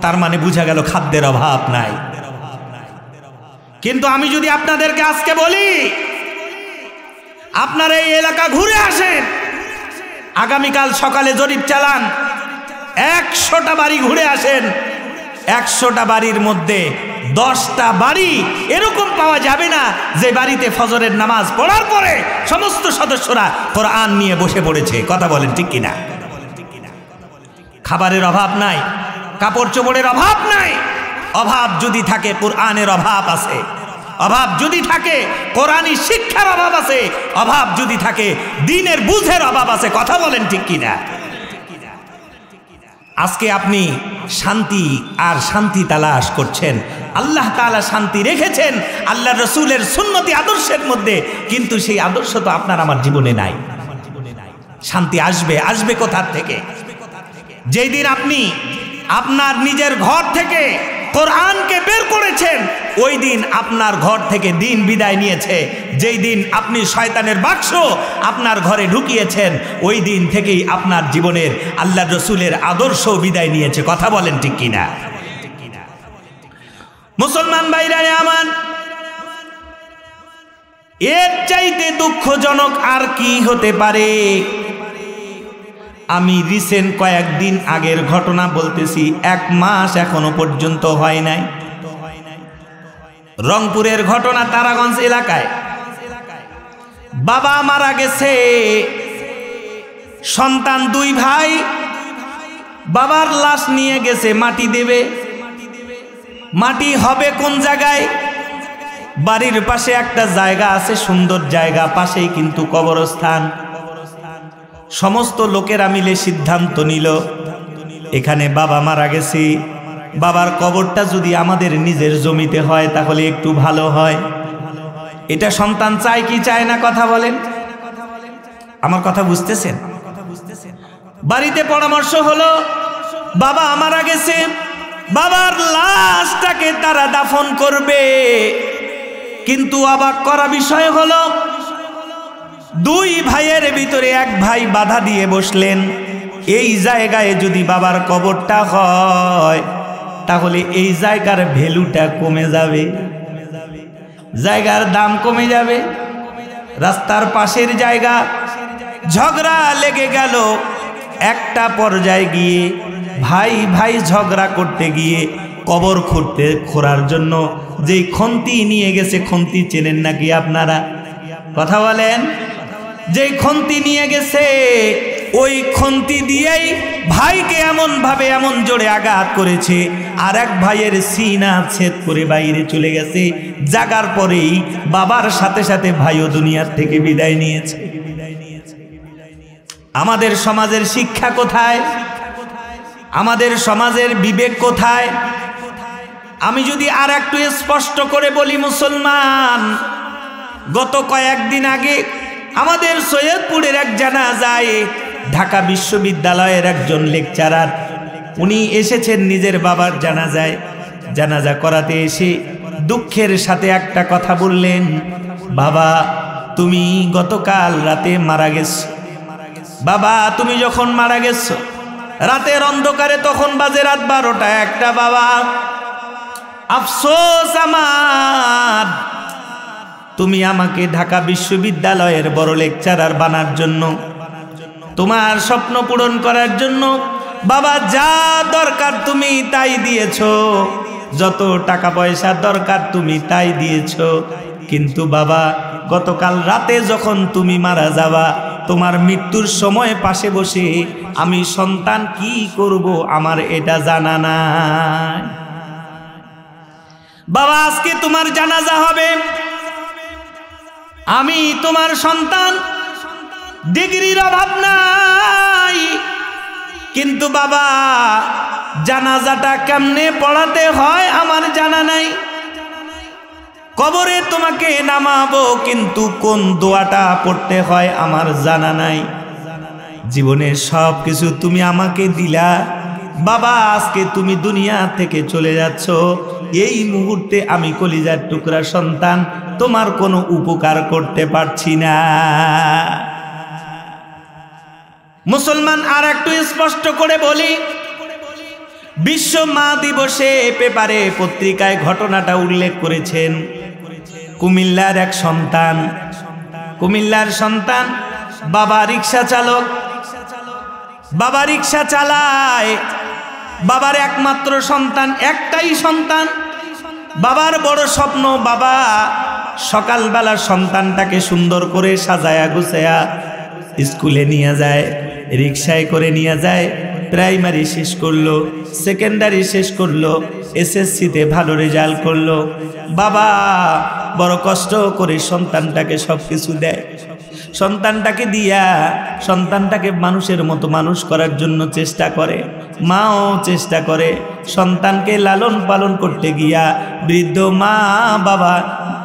তার মানে বোঝা গেল খাদ্যের অভাব নাই। কিন্তু আমি যদি আপনাদেরকে আজকে বলি, আপনারা এই এলাকা ঘুরে আসেন, আগামীকাল সকালে জরিপ চালান, 100টা বাড়ি ঘুরে আসেন, 100টা বাড়ির মধ্যে 10টা বাড়ি এরকম পাওয়া যাবে না যে বাড়িতে ফজরের নামাজ পড়ার পরে সমস্ত সদস্যরা কোরআন নিয়ে বসে পড়েছে। কথা বলেন ঠিক কিনা? খাবারের অভাব নাই, কাপড় চোপড়ের অভাব নাই। অভাব যদি থাকে কোরআনের অভাব আছে, অভাব যদি থাকে কোরআনী শিক্ষার অভাব আছে, অভাব যদি থাকে দ্বীনের বুঝের অভাব আছে। কথা বলেন ঠিক কিনা? আজকে আপনি শান্তি আর শান্তি তালাশ করছেন। আল্লাহ তাআলা শান্তি রেখেছেন আল্লাহ রসুলের সুন্নতি আদর্শের মধ্যে, কিন্তু সেই আদর্শ তো আপনার আমার জীবনে নাই। শান্তি আসবে, আসবে কোথা থেকে? যেই দিন আপনি আপনার নিজের ঘর থেকে কোরআনকে বের করেছেন, ওই দিন আপনার ঘর থেকে দিন বিদায় নিয়েছে। যেই দিন আপনি শয়তানের বাক্স আপনার ঘরে ঢুকিয়েছেন, ওই দিন থেকেই আপনার জীবনের আল্লাহ রসুলের আদর্শ বিদায় নিয়েছে। কথা বলেন ঠিক কিনা? মুসলমান ভাইরা আমার, এর চাইতে দুঃখজনক আর কি হতে পারে? আমি রিসেন্ট কয়েকদিন আগের ঘটনা বলতেছি, 1 মাস এখনো পর্যন্ত হয় নাই। রংপুরের ঘটনা, তারাগঞ্জ এলাকায় বাবা মারা গেছে, সন্তান 2 ভাই বাবার লাশ নিয়ে গেছে মাটি দেবে। মাটি হবে কোন জায়গায়? বাড়ির পাশে একটা জায়গা আছে, সুন্দর জায়গা, পাশেই কিন্তু কবরস্থান। সমস্ত লোকেরা মিলে সিদ্ধান্ত নিল, এখানে বাবা মারা গেছে, বাবার কবরটা যদি আমাদের নিজের জমিতে হয় তাহলে একটু ভালো হয়। এটা সন্তান চায় কি চায় না কথা বলেন, আমার কথা বুঝতেছেন? বাড়িতে পরামর্শ হলো বাবা মারা গেছে, বাবার লাশটাকে তারা দাফন করবে, কিন্তু অবাক করা বিষয় হলো দুই ভাইয়ের ভিতরে এক ভাই বাধা দিয়ে বসলেন, এই জায়গায় যদি বাবার কবরটা হয় তাহলে এই জায়গার ভ্যালুটা কমে যাবে, জায়গার দাম কমে যাবে। রাস্তার পাশের জায়গা, ঝগড়া লেগে গেল। একটা পর্যায়ে গিয়ে ভাই ভাই ঝগড়া করতে গিয়ে কবর খোঁড়ার জন্য যেই খন্তি নিয়ে গেছে, খন্তি চেনেন নাকি আপনারা? কথা বলেন। যেই খন্তি নিয়ে গেছে ওই খন্তি দিয়েই ভাইকে এমন ভাবে এমন জোরে আঘাত করেছে, আর এক ভাইয়ের সিনা ছেদ করে বাইরে চলে গেছে। জাগার পরেই বাবার সাথে সাথে ভাইও দুনিয়ার থেকে বিদায় নিয়েছে। আমাদের সমাজের শিক্ষা কোথায়? আমাদের সমাজের বিবেক কোথায়? আমি যদি আর একটু স্পষ্ট করে বলি, মুসলমান, গত কয়েকদিন আগে আমাদের সৈয়দপুরের এক জানাজায় ঢাকা বিশ্ববিদ্যালয়ের একজন লেকচারার, উনি এসেছেন নিজের বাবার জানাজায়। জানাজা করাতে এসে দুঃখের সাথে একটা কথা বললেন, বাবা তুমি গতকাল রাতে মারা গেছো। বাবা তুমি যখন মারা গেছো রাতের অন্ধকারে, তখন বাজে রাত 12টা 1টা। বাবা আফসোস আমার, তুমি আমাকে ঢাকা বিশ্ববিদ্যালয়ের বড় লেকচারার বানার জন্য, তোমার স্বপ্ন পূরণ করার জন্য বাবা যা দরকার তুমি তাই দিয়েছো, যত টাকা পয়সা দরকার তুমি তাই দিয়েছো। কিন্তু বাবা গতকাল রাতে যখন তুমি মারা যাবা, তোমার মৃত্যুর সময় পাশে বসে আমি সন্তান কি করব আমার এটা জানা নাই। বাবা আজকে তোমার জানাজা হবে, আমি তোমার সন্তান, ডিগ্রির অভাব নাই, কিন্তু বাবা জানাজাটা কেমনে পড়াতে হয় আমার জানা নাই। কবরে তোমাকে নামাবো, কিন্তু কোন দোয়াটা পড়তে হয় আমার জানা নাই। জীবনের সব কিছু তুমি আমাকে দিলা বাবা, আজকে তুমি দুনিয়া থেকে চলে যাচ্ছ, এই মুহূর্তে আমি কলিজার টুকরা সন্তান তোমার কোনো উপকার করতে পারছি না। মুসলমান, আর একটু স্পষ্ট করে বলি, বিশ্ব মা দিবসে পেপারে পত্রিকায় ঘটনাটা উল্লেখ করেছেন। কুমিল্লার এক সন্তান, কুমিল্লার সন্তান, বাবা রিক্সা চালক, বাবা রিক্সা চালায়, বাবার একমাত্র সন্তান, একটাই সন্তান। বাবার বড় স্বপ্ন বাবা সকালবেলা সন্তানটাকে সুন্দর করে সাজায়া গুছায়া স্কুলে নিয়ে যায়, রিক্সায় করে নিয়ে যায়। প্রাইমারি শেষ করলো, সেকেন্ডারি শেষ করলো, এসএসসিতে ভালো রেজাল্ট করলো। বাবা বড় কষ্ট করে সন্তানটাকে সব কিছু দেয়। সন্তানটাকে দিয়া সন্তানটাকে মানুষের মতো মানুষ করার জন্য চেষ্টা করে, মাও চেষ্টা করে। সন্তানকে লালন পালন করতে গিয়া বৃদ্ধ মা বাবা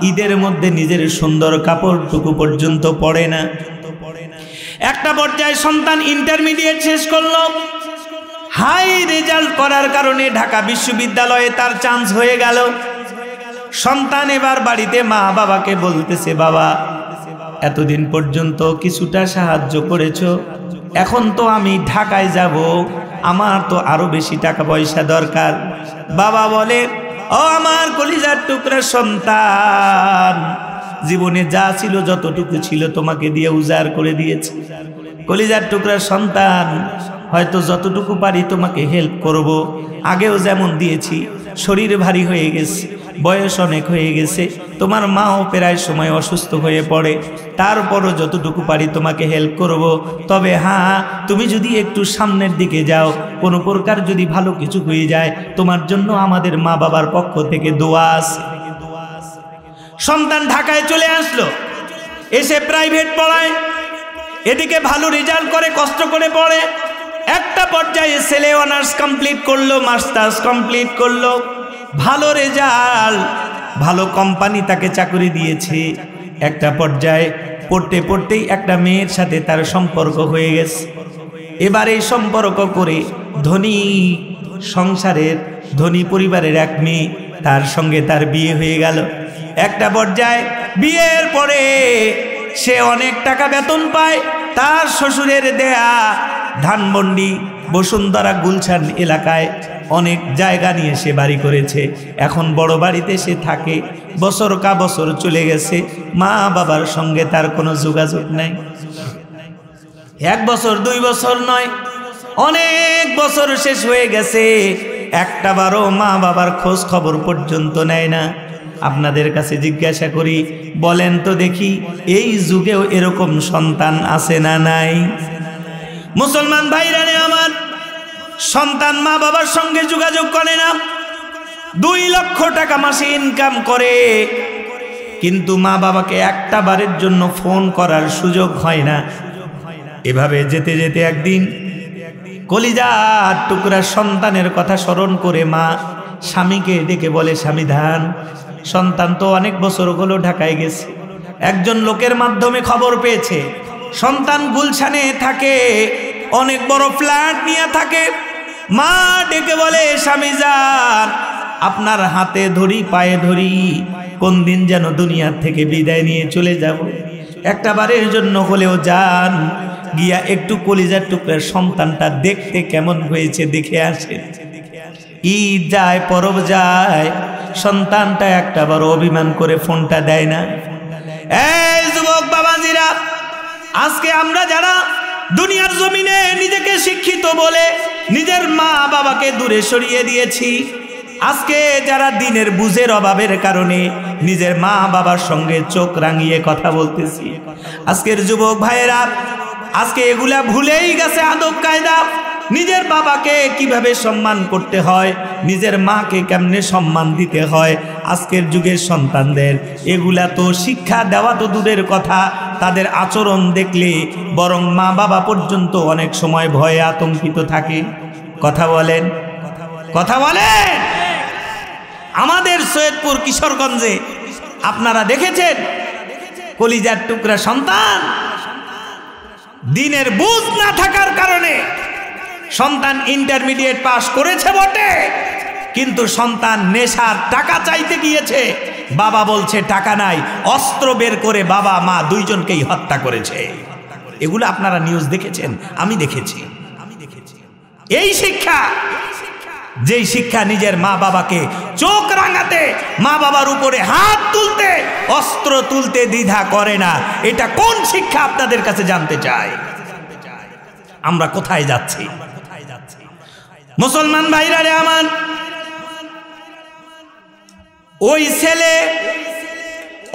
ঈদের মধ্যে নিজের সুন্দর কাপড়টুকু পর্যন্ত পরে না। একটা পর্যায়ে সন্তান ইন্টারমিডিয়েট শেষ করলো, হাই রেজাল্ট করার কারণে ঢাকা বিশ্ববিদ্যালয়ে তার চান্স হয়ে গেল। সন্তান এবার বাড়িতে মা বাবাকে বলতেছে, বাবা এতদিন পর্যন্ত কিছুটা সাহায্য করেছো, এখন তো আমি ঢাকায় যাব, আমার তো আরো বেশি টাকা পয়সা দরকার। বাবা বলে, ও আমার কলিজার টুকরা সন্তান, জীবনে যা ছিল যতটুকু ছিল তোমাকে দিয়ে উজাড় করে দিয়েছি। কলিজার টুকরা সন্তান, হয়তো যতটুকু পারি তোমাকে হেল্প করব, আগেও যেমন দিয়েছি। শরীর ভারী হয়ে গেছে, বয়স অনেক হয়ে গেছে, তোমার মাও প্রায় সময় অসুস্থ হয়ে পড়ে, তারপরও যতটুকু পারি তোমাকে হেল্প করব। তবে হ্যাঁ, তুমি যদি একটু সামনের দিকে যাও, কোনো প্রকার যদি ভালো কিছু হয়ে যায়, তোমার জন্য আমাদের মা বাবার পক্ষ থেকে দোয়া আছে। সন্তান ঢাকায় চলে আসলো, এসে প্রাইভেট পড়ায়, এদিকে ভালো রেজাল্ট করে, কষ্ট করে পড়ে। একটা পর্যায়ে ছেলে অনার্স কমপ্লিট করলো, মাস্টার্স কমপ্লিট করলো, ভালো রেজাল্ট, ভালো কোম্পানি তাকে চাকরি দিয়েছে। একটা পর্যায়ে পড়তে পড়তেই একটা মেয়ের সাথে তার সম্পর্ক হয়ে গেছে। এবার এই সম্পর্ক করে ধনী সংসারের ধনী পরিবারের এক মেয়ে, তার সঙ্গে তার বিয়ে হয়ে গেল। একটা পর্যায়ে বিয়ের পরে সে অনেক টাকা বেতন পায়। তার শ্বশুরের দেয়া ধানমন্ডি বসুন্ধরা গুলশান এলাকায় অনেক জায়গা নিয়ে সে বাড়ি করেছে। এখন বড় বাড়িতে সে থাকে। বছর কা বছর চলে গেছে, মা বাবার সঙ্গে তার কোনো যোগাযোগ নাই। 1 বছর 2 বছর নয়, অনেক বছর শেষ হয়ে গেছে, একটাবারও মা বাবার খোঁজ খবর পর্যন্ত নেয় না। আপনাদের কাছে জিজ্ঞাসা করি, বলেন তো দেখি, এই যুগেও এরকম সন্তান আছে না নাই? মুসলমান ভাইরা আমার, সন্তান মা বাবার সঙ্গে যোগাযোগ করে না, 2 লক্ষ টাকা মাসে ইনকাম করে, কিন্তু মা বাবাকে একটা বারের জন্য ফোন করার সুযোগ হয় না। এভাবে যেতে যেতে একদিন কলিজার টুকরা সন্তানের কথা স্মরণ করে মা স্বামীকে ডেকে বলে, স্বামী ধান, সন্তান তো অনেক বছর হলো ঢাকায় গেছে। একজন লোকের মাধ্যমে খবর পেয়েছে সন্তান গুলশানে থাকে, অনেক বড় ফ্ল্যাট নিয়ে থাকে। মা ডেকে বলে, স্বামী যান, আপনার হাতে ধরি পায়ে ধরি, কোন দিন যেন দুনিয়ার থেকে বিদায় নিয়ে চলে যাব, একটা বারের জন্য হলেও যান, গিয়া একটু কলিজার টুকরার সন্তানটা দেখতে কেমন হয়েছে দেখে আসে। ঈদ যায়, পরব যায়, সন্তানটা একটা বড় অভিমান করে ফোনটা দেয় না। এই যুবক বাবাজিরা, আজকে আমরা যারা দুনিয়ার জমিনে নিজেকে শিক্ষিত বলে নিজের মা বাবাকে দূরে সরিয়ে দিয়েছি, আজকে যারা দিনের বুঝের অভাবের কারণে নিজের মা বাবার সঙ্গে চোখ রাঙিয়ে কথা বলতেছি, আজকের যুবক ভাইয়েরা আজকে এগুলা ভুলেই গেছে আদব কায়দা। নিজের বাবাকে কিভাবে সম্মান করতে হয়, নিজের মাকে কেমনে সম্মান দিতে হয়, আজকের যুগের সন্তানদের এগুলা তো শিক্ষা দেওয়া তো দূরের কথা, তাদের আচরণ দেখলে বরং মা বাবা পর্যন্ত অনেক সময় ভয়ে আতঙ্কিত থাকে। কথা বলেন, কথা বলেন। আমাদের সৈয়দপুর কিশোরগঞ্জে আপনারা দেখেছেন কলিজার টুকরা সন্তান, দিনের বুঝ না থাকার কারণে সন্তান ইন্টারমিডিয়েট পাস করেছে বটে, কিন্তু সন্তান নেশার টাকা চাইতে গিয়েছে, বাবা বলছে টাকা নাই, অস্ত্র বের করে বাবা মা দুইজনকেই হত্যা করেছে। এগুলো আপনারা নিউজ দেখেছেন, আমি দেখেছি। এই শিক্ষা, যেই শিক্ষা নিজের মা বাবাকে চোখ রাঙাতে, মা বাবার উপরে হাত তুলতে, অস্ত্র তুলতে দ্বিধা করে না, এটা কোন শিক্ষা আপনাদের কাছে জানতে চাই। আমরা কোথায় যাচ্ছি মুসলমান ভাইরা রে আমার? ওই ছেলে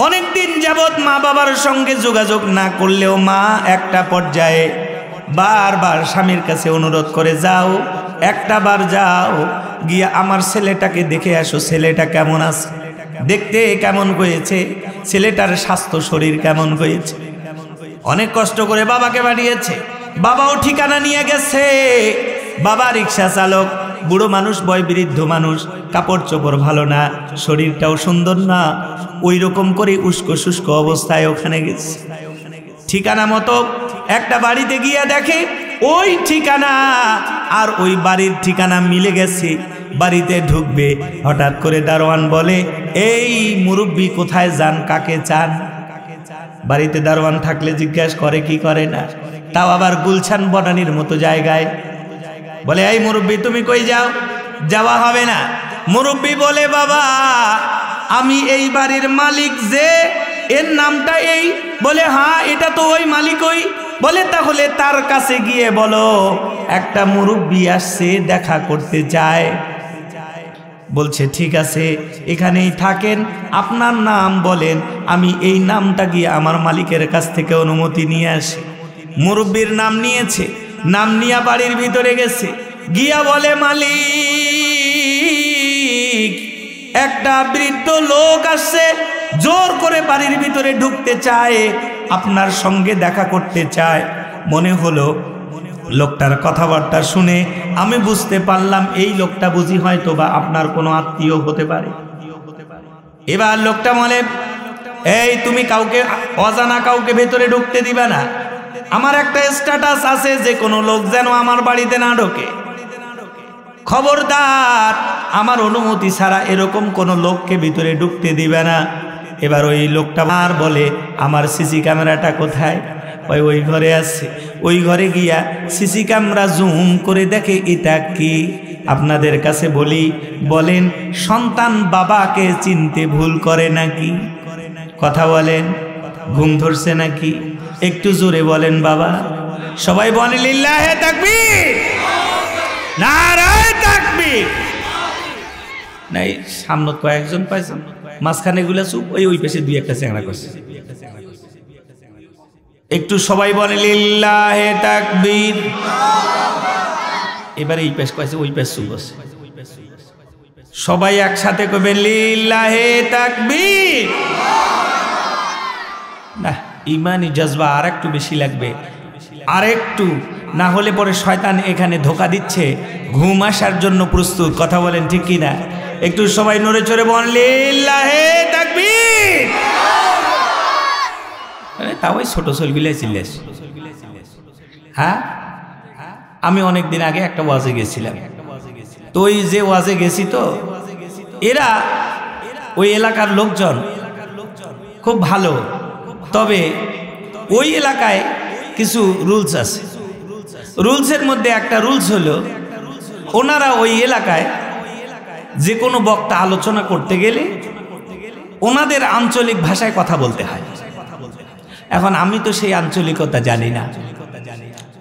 অনেকদিন যাবৎ মা বাবার সঙ্গে যোগাযোগ না করলেও মা একটা পর্যায়ে বারবার স্বামীর কাছে অনুরোধ করে, যাও একটা বার যাও, গিয়া আমার ছেলেটাকে দেখে আসো, ছেলেটা কেমন আছে, দেখতে কেমন হয়েছে, ছেলেটার স্বাস্থ্য শরীর কেমন হয়েছে। অনেক কষ্ট করে বাবাকে পাঠিয়েছে, বাবাও ঠিকানা নিয়ে গেছে। বাবা রিক্সা চালক, বুড়ো মানুষ, বয়বৃদ্ধ মানুষ, কাপড় চোপড় ভালো না, শরীরটাও সুন্দর না, ওই রকম করে উস্কো শুষ্ক অবস্থায় ওখানে গেছে। ঠিকানা মতো একটা বাড়িতে গিয়ে দেখে ওই ঠিকানা আর ওই বাড়ির ঠিকানা মিলে গেছে। বাড়িতে ঢুকবে, হঠাৎ করে দারোয়ান বলে, এই মুরব্বি কোথায় যান, কাকে চান? বাড়িতে দারোয়ান থাকলে জিজ্ঞাসা করে কি করে না, তাও আবার গুলশান বনানীর মতো জায়গায়। বলে, এই মুরব্বি তুমি কই যাও? যাওয়া হবে না। মুরব্বি বলে, বাবা আমি এই বাড়ির মালিক, যে এর নামটা এই। বলে, হ্যাঁ এটা তো ওই মালিক ওই। বলে, তাহলে তার কাছে গিয়ে বলো একটা মুরব্বি আসছে, দেখা করতে চায়। বলছে, ঠিক আছে এখানেই থাকেন, আপনার নাম বলেন, আমি এই নামটা গিয়ে আমার মালিকের কাছ থেকে অনুমতি নিয়ে আসি। মুরব্বির নাম নিয়েছে, নাম নিয়ে বাড়ির ভিতরে গেছে, গিয়া বলে, মালিক একটা বৃদ্ধ লোক আসছে, জোর করে বাড়ির ভিতরে ঢুকতে চায়, আপনার সঙ্গে দেখা করতে চায়। মনে হলো লোকটার কথাবার্তা শুনে আমি বুঝতে পারলাম এই লোকটা বুঝি হয়তো বা আপনার কোনো আত্মীয় হতে পারে। এবার লোকটা বলে, এই তুমি কাউকে অজানা কাউকে ভেতরে ঢুকতে দিবা না। আমার একটা স্ট্যাটাস আছে যে কোনো লোক যেন আমার বাড়িতে না ঢোকে, খবরদার। আমার অনুমতি ছাড়া এরকম কোনো লোককে ভিতরে ঢুকতে দিবে না। এবার ওই লোকটা আর বলে আমার সিসি ক্যামেরাটা কোথায়? ওই ঘরে আছে। ওই ঘরে গিয়া সিসি ক্যামেরা জুম করে দেখে এটা কি। আপনাদের কাছে বলি, বলেন সন্তান বাবাকে চিনতে ভুল করে নাকি? কথা বলেন, ঘুম ধরছে নাকি? একটু জোরে বলেন বাবা। সবাই বলে লিল্লাহে তাকবীর, নারায়ে তাকবীর। নাই সামনে কয়েকজন পাইছেন, মাঝখানে গুলা চুপ, ওই পাশে দুই একটা চ্যাংড়া করছে। একটু সবাই বলে লিল্লাহে তাকবীর। এবারে এই পাশ কয়েছে, ওই পাশ চুপ আছে। সবাই একসাথে কইবেন লিল্লাহে তাকবীর। না, ইমানি জজবা আর একটু বেশি লাগবে, আর একটু, না হলে পরে শয়তান এখানে ধোকা দিচ্ছে, ঘুম আসার জন্য প্রস্তুত। কথা বলেন ঠিক কি না? একটু সবাই নড়ে চড়ে বলেন লিল্লাহে তাকবীর। তাও ওই ছোট ছেলেগুলো চিল্লাস। হ্যাঁ, আমি অনেকদিন আগে একটা ওয়াজে গেছিলাম, তো ওই যে ওয়াজে গেছি, তো এরা ওই এলাকার লোকজন খুব ভালো, তবে ওই এলাকায় কিছু রুলস আছে। রুলসের মধ্যে একটা রুলস হলো, ওনারা ওই এলাকায় যে কোনো বক্তা আলোচনা করতে গেলে ওনাদের আঞ্চলিক ভাষায় কথা বলতে হয়। এখন আমি তো সেই আঞ্চলিকতা জানি না,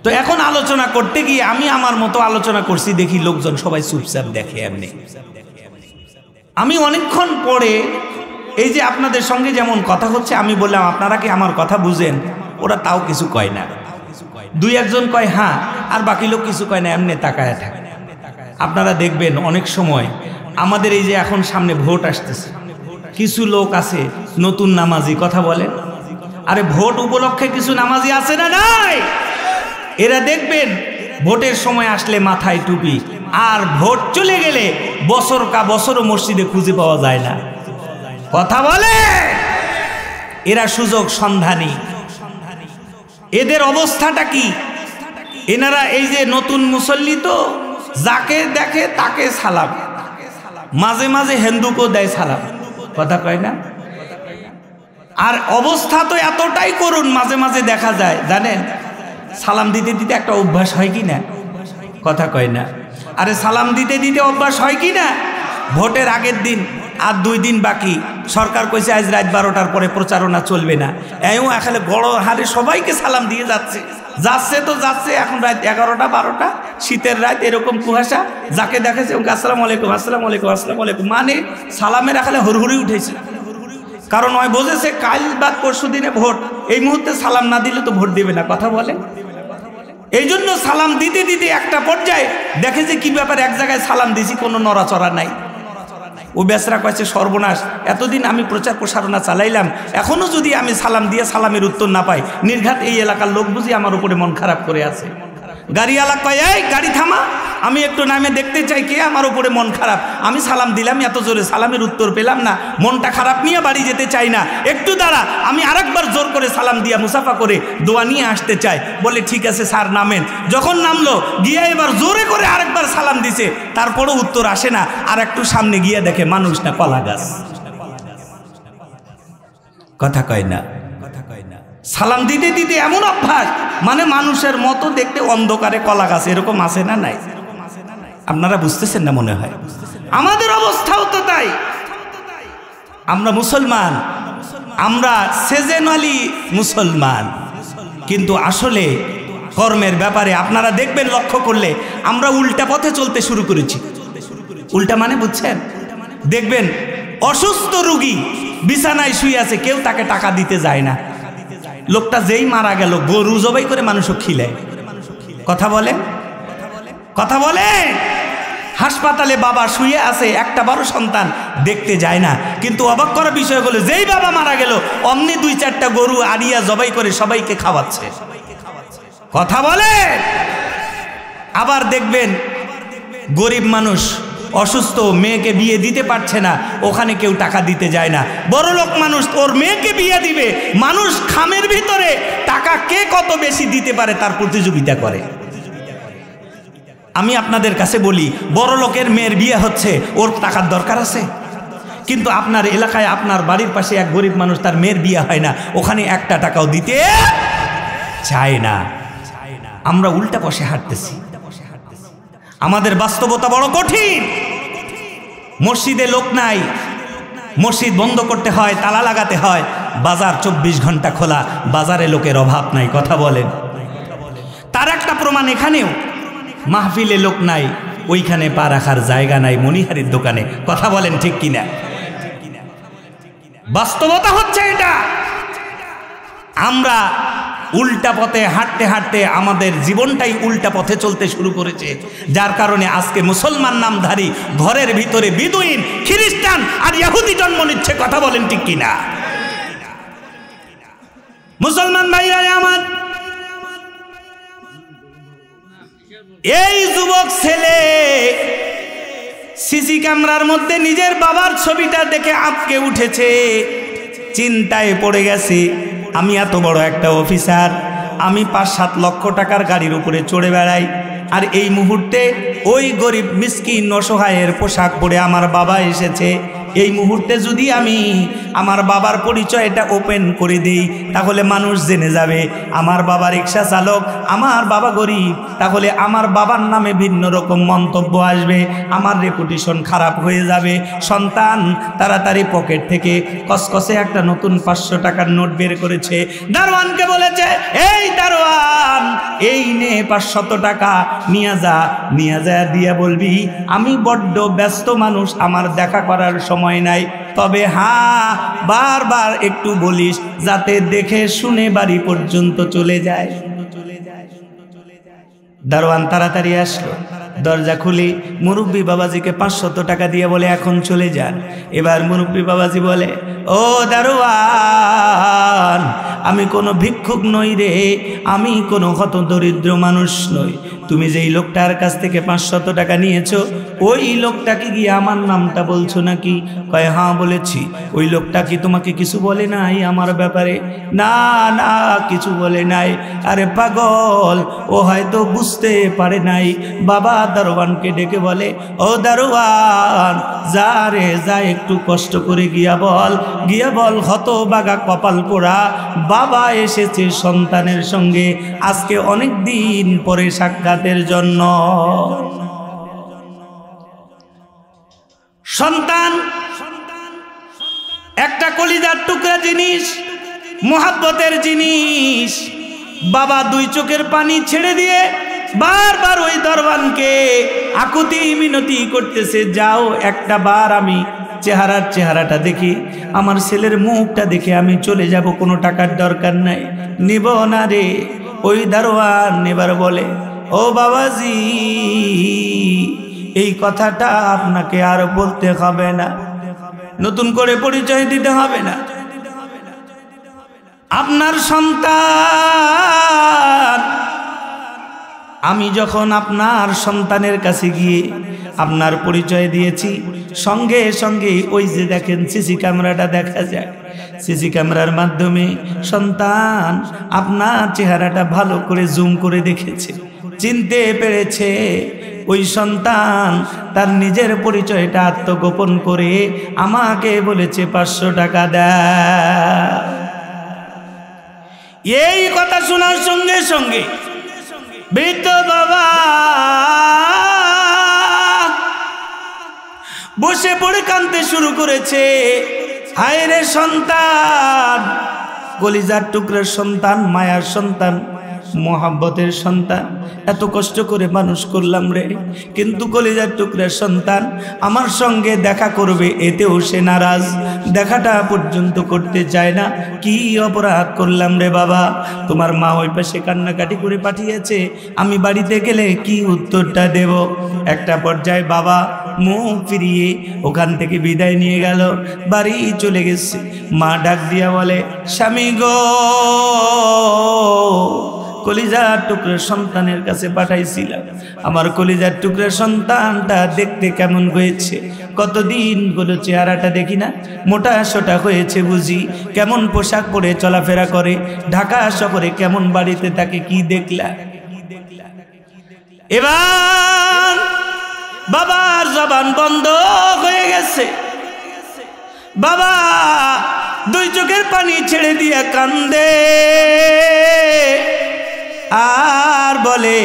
তো এখন আলোচনা করতে গিয়ে আমি আমার মতো আলোচনা করছি, দেখি লোকজন সবাই চুপচাপ দেখে। এমনি আমি অনেকক্ষণ পরে এই যে আপনাদের সঙ্গে যেমন কথা হচ্ছে, আমি বললাম আপনারা কি আমার কথা বুঝেন? ওরা তাও কিছু কয় না, দুই একজন কয় হ্যাঁ, আর বাকি লোক কিছু কয় না, এমনি তাকায় থাকে। আপনারা দেখবেন অনেক সময় আমাদের এই যে এখন সামনে ভোট আসতেছে, কিছু লোক আছে নতুন নামাজি। কথা বলেন, আরে ভোট উপলক্ষে কিছু নামাজি আছে না নাই? এরা দেখবেন ভোটের সময় আসলে মাথায় টুপি, আর ভোট চলে গেলে বছর কা বছরও মসজিদে খুঁজে পাওয়া যায় না। কথা বলে, এরা সুযোগ সন্ধানী। এদের অবস্থাটা কি? এনারা এই যে নতুন মুসল্লি, তো যাকে দেখে তাকে সালাম, মাঝে মাঝে হিন্দুকেও দেয় সালাম। কথা কয় না? আর অবস্থা তো এতটাই করুন, মাঝে মাঝে দেখা যায় জানেন, সালাম দিতে দিতে একটা অভ্যাস হয় কি না? কথা কয় না? আরে সালাম দিতে দিতে অভ্যাস হয় কি না? ভোটের আগের দিন আর 2 দিন বাকি, সরকার কইছে আজ রাত 12টার পরে প্রচারণা চলবে না। এও এখানে বড় হারে সবাইকে সালাম দিয়ে যাচ্ছে, তো যাচ্ছে। এখন রাত 11টা 12টা, শীতের রাত, এরকম কুয়াশা, যাকে দেখেছে আসসালামু আলাইকুম, আসসালামু আলাইকুম, আসসালামু আলাইকুম, মানে সালামের এখানে হুড়হুড়ি উঠেছে। কারণ ওই বোঝেছে কাল বাদ পরশু দিনে ভোট, এই মুহূর্তে সালাম না দিলে তো ভোট দেবে না। কথা বলে, এই জন্য সালাম দিতে দিতে একটা পর্যায়ে দেখে যে কি ব্যাপার, এক জায়গায় সালাম দিছি, কোনো নড়াচড়া নাই। ও বেচারা কয়েছে সর্বনাশ, এতদিন আমি প্রচার প্রসারণা চালাইলাম, এখনো যদি আমি সালাম দিয়ে সালামের উত্তর না পাই, নির্ঘাত এই এলাকার লোক বুঝি আমার উপরে মন খারাপ করে আছে। গাড়িওয়ালা কয়, এই গাড়ি থামা, আমি একটু নামে দেখতে চাই কে আমার উপরে মন খারাপ। আমি সালাম দিলাম, এত জোরে সালামের উত্তর পেলাম না, মনটা খারাপ নিয়ে বাড়ি যেতে চাই না, একটু দাঁড়া, আমি আরেকবার জোর করে সালাম দিয়া মুসাফা করে দোয়া নিয়ে আসতে চাই। বলে ঠিক আছে স্যার নামেন। যখন নামলো, গিয়ে এবার জোরে করে আরেকবার সালাম দিছে, তারপরও উত্তর আসে না। আর একটু সামনে গিয়ে দেখে মানুষ না, কলা গাছ। কথা কয় না? সালাম দিতে দিতে এমন অভ্যাস, মানে মানুষের মতো দেখতে, অন্ধকারে কলা গাছ, এরকম আছে না নাই? আপনারা বুঝতেছেন না মনে হয়? আমাদের অবস্থাও তো তাই। আমরা মুসলমান, আমরা সেজেনালি মুসলমান, কিন্তু আসলে কর্মের ব্যাপারে আপনারা দেখবেন, লক্ষ্য করলে আমরা উল্টা পথে চলতে শুরু করেছি। উল্টা মানে বুঝছেন? দেখবেন অসুস্থ রোগী বিছানায় শুয়ে আছে, কেউ তাকে টাকা দিতে যায় না। লোকটা যেই মারা গেল, গরু জবাই করে মানুষও খিলায়। কথা বলে, কথা বলে। হাসপাতালে বাবা শুয়ে আছে, একটা বড় সন্তান দেখতে যায় না, কিন্তু অবাক করার বিষয় হলো যেই বাবা মারা গেল, অমনি 2-4টা গরু আড়িয়া জবাই করে সবাইকে খাওয়াচ্ছে। কথা বলে। আবার দেখবেন গরিব মানুষ অসুস্থ মেয়েকে বিয়ে দিতে পারছে না, ওখানে কেউ টাকা দিতে যায় না। বড়লোক মানুষ ওর মেয়েকে বিয়ে দিবে, মানুষ খামের ভিতরে টাকা কে কত বেশি দিতে পারে তার প্রতিযোগিতা করে। আমি আপনাদের কাছে বলি, বড় লোকের মেয়ের বিয়ে হচ্ছে, ওর টাকার দরকার আছে? কিন্তু আপনার এলাকায় আপনার বাড়ির পাশে এক গরিব মানুষ, তার মেয়ের বিয়ে হয় না, ওখানে একটা টাকাও দিতে চায় না। আমরা উল্টা পথে হাঁটতেছি। আমাদের বাস্তবতা বড় কঠিন। মসজিদে লোক নাই, মসজিদ বন্ধ করতে হয়, তালা লাগাতে হয়। বাজার 24 ঘন্টা খোলা, বাজারে লোকের অভাব নাই। কথা বলেন। তার একটা প্রমাণ এখানেও, মাহফিলে লোক নাই, ওইখানে পা রাখার জায়গা নাই মনিহারির দোকানে। কথা বলেন ঠিক কিনা? বাস্তবতা হচ্ছে এটা। আমরা উল্টা পথে হাঁটতে হাঁটতে আমাদের জীবনটাই উল্টা পথে চলতে শুরু করেছে, যার কারণে আজকে মুসলমান নামধারী ঘরের ভিতরে বিদুইন, খ্রিস্টান আর ইহুদি জন্ম নিচ্ছে। কথা বলেন ঠিক কিনা? মুসলমান ভাইরা আমার, এই যুবক ছেলে সিসি ক্যামেরার মধ্যে নিজের বাবার ছবিটা দেখে আঁতকে উঠেছে, চিন্তায় পড়ে গেছে। আমি এত বড় একটা অফিসার, আমি 5-7 লক্ষ টাকার গাড়ির উপরে চড়ে বেড়াই, আর এই মুহূর্তে ওই গরিব মিসকিন অসহায়ের পোশাক পরে আমার বাবা এসেছে। এই মুহূর্তে যদি আমি আমার বাবার পরিচয়টা ওপেন করে দিই, তাহলে মানুষ জেনে যাবে আমার বাবা রিক্সা চালক, আমার বাবা গরিব। তাহলে আমার বাবার নামে ভিন্ন রকম মন্তব্য আসবে, আমার রেপুটেশন খারাপ হয়ে যাবে। সন্তান তাড়াতাড়ি পকেট থেকে কসকসে একটা নতুন 500 টাকার নোট বের করেছে, দারোয়ানকে বলেছে, এই দারোয়ান, এই নে 500 টাকা, নিয়ে যা দিয়া বলবি আমি বড্ড ব্যস্ত মানুষ, আমার দেখা করার সময় নাই। তবে হ্যাঁ, বারবার একটু বলিস যাতে দেখে শুনে বাড়ি পর্যন্ত চলে যায়। দারোয়ান তাড়াতাড়ি আসলো, দরজা খুলে মুরব্বী বাবাজিকে 500 টাকা দিয়ে বলে, এখন চলে যান। এবার মুরব্বী বাবাজি বলে, ও দারোয়ান, আমি কোনো ভিক্ষুক নই রে, আমি কোনো হতদরিদ্র মানুষ নই। তুমি যেই লোকটার কাছ থেকে 500 টাকা নিয়েছো, ওই লোকটাকে গিয়ে আমার নামটা বলছো নাকি? কয় হ্যাঁ বলেছি। ওই লোকটা কি তোমাকে কিছু বলে নাই আমার ব্যাপারে? না না, কিছু বলে নাই। আরে পাগল, ও হয়তো বুঝতে পারে নাই। বাবা দারোয়ানকে ডেকে বলে, ও দারোয়ান, যা রে যা, একটু কষ্ট করে গিয়া বল হতবাগা কপাল পোড়া বাবা এসেছে সন্তানের সঙ্গে আজকে অনেক দিন পরে সাক্ষাতের জন্য। সন্তান একটা কলিজার টুকরা জিনিস, মোহাব্বতের জিনিস। বাবা 2 চোখের পানি ছেড়ে দিয়ে বারবার ওই দরবানকে আকুতি মিনতি করতেছে, যাও একটা বার আমি চেহারাটা দেখি, আমার ছেলের মুখটা দেখে আমি চলে যাব, কোনো টাকার দরকার নাই, নিব না রে। ওই দারোয়ান এবার বলে, ও বাবাজি, এই কথাটা আপনাকে আর বলতে হবে না, নতুন করে পরিচয় দিতে হবে না। আপনার সন্তান, আমি যখন আপনার সন্তানের কাছে গিয়ে আপনার পরিচয় দিয়েছি, সঙ্গে সঙ্গে ওই যে দেখেন সিসি ক্যামেরাটা দেখা যায়, সিসি ক্যামেরার মাধ্যমে সন্তান আপনার চেহারাটা ভালো করে জুম করে দেখেছে, চিনতে পেরেছে। ওই সন্তান তার নিজের পরিচয়টা আত্মগোপন করে আমাকে বলেছে 500 টাকা দেয়। এই কথা শোনার সঙ্গে সঙ্গে বৃদ্ধ বাবা বসে পড়ে কাঁদতে শুরু করেছে। হায় রে সন্তান, কলিজার টুকরার সন্তান, মায়ার সন্তান, মোহাব্বতের সন্তান, এত কষ্ট করে মানুষ করলাম রে, কিন্তু কলিজার টুকরার সন্তান আমার সঙ্গে দেখা করবে এতেও সে নারাজ, দেখাটা পর্যন্ত করতে চায় না। কি অপরাধ করলাম রে বাবা? তোমার মা ওই পাশে কান্নাকাটি করে পাঠিয়েছে, আমি বাড়িতে গেলে কি উত্তরটা দেব? একটা পর্যায়ে বাবা মুখ ফিরিয়ে ওখান থেকে বিদায় নিয়ে গেল, বাড়ি চলে গেছে। মা ডাক দিয়া বলে, স্বামী গো, কলিজার টুকরো সন্তানের কাছে পাঠাইছিলাম। আমার কলিজার টুকরো সন্তানটা দেখতে কেমন হয়েছে, কতদিন হলো চেহারাটা দেখি না, মোটা সোটা হয়েছে বুঝি, কেমন পোশাক পরে চলাফেরা করে, ঢাকা শহরে কেমন বাড়িতে তাকে কি দেখলা? এবার বাবার জবান বন্ধ হয়ে গেছে। বাবা দুই চোখের পানি ছেড়ে দিয়ে কান্দে আর বলে,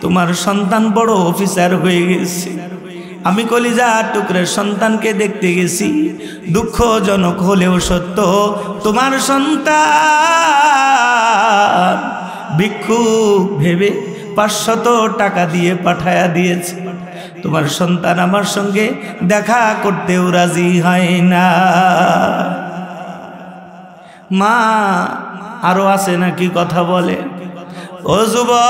তোমার সন্তান বড় অফিসার হয়ে গেছে। আমি কলিজার টুকরের সন্তানকে দেখতে গেছি, দুঃখজনক হলেও সত্য, তোমার সন্তান ভিক্ষুক ভেবে 500 টাকা দিয়ে পাঠায়া দিয়েছে। তোমার সন্তান আমার সঙ্গে দেখা করতেও রাজি হয় না। মা আরো আছে নাকি কথা বলে? ও যুবক,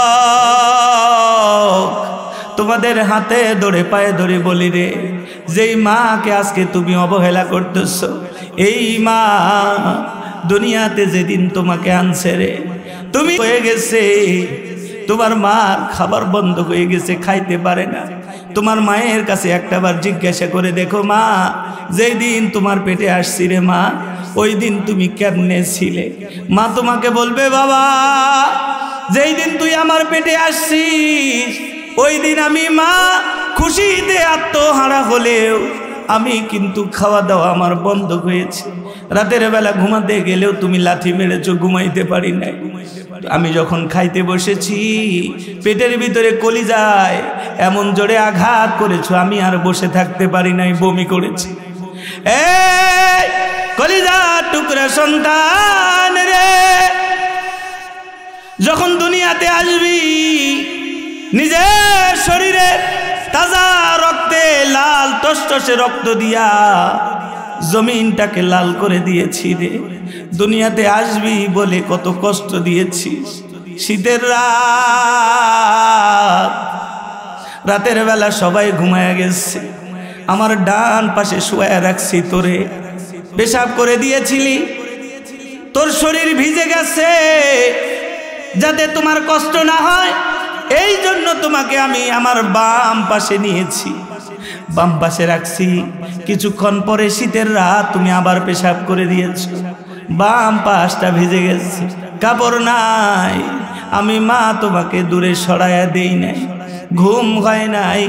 তোমাদের হাতে ধরে পায়ে ধরে বলি রে, যেই মাকে আজকে তুমি অবহেলা করতেছ, এই মা দুনিয়াতে যেদিন তোমাকে আনছে রে, তুমি হয়ে গেছে, তোমার মার খাবার বন্ধ হয়ে গেছে, খাইতে পারে না। তোমার মায়ের কাছে একটাবার জিজ্ঞাসা করে দেখো, মা যেই দিন তোমার পেটে আসছি রে মা, ওই দিন তুমি কেমনে ছিলে? মা তোমাকে বলবে, বাবা যেই দিন তুই আমার পেটে আসছিস, ওই দিন আমি মা খুশিতে আত্মহারা হলেও আমি কিন্তু খাওয়া দাওয়া আমার বন্ধ হয়েছে। রাতের বেলা ঘুমাতে গেলেও তুমি লাথি মেরেছো, ঘুমাইতে পারি নাই। আমি যখন খাইতে বসেছি, পেটের ভিতরে কলিজায় এমন জোরে আঘাত করেছো, আমি আর বসে থাকতে পারি নাই, বমি করেছি। এই কলিজার টুকরা সন্তান রে, যখন দুনিয়াতে আসবি, নিজের শরীরে তাজা রক্তে লাল টসটসে রক্ত দিয়া জমিনটাকে লাল করে দিয়েছি রে। দুনিয়াতে আসবি বলে কত কষ্ট দিয়েছিস। শীতের রাতের বেলা সবাই ঘুমায়া গেছে, আমার ডান পাশে শুয়ায়া রাখছি তোরে, পেশাব করে দিয়েছিলি, তোর শরীর ভিজে গেছে, যাতে তোমার কষ্ট না হয় এই জন্য তোমাকে আমি আমার বাম পাশে নিয়েছি, বাম পাশে রাখছি। কিছুক্ষণ পরে শীতের রাত তুমি আবার পেশাব করে দিয়েছো, বাম পাশটা ভিজে গেছে, কাপড় নাই। আমি মা তোমাকে দূরে সরাইয়া দেই নাই, ঘুম হয় নাই,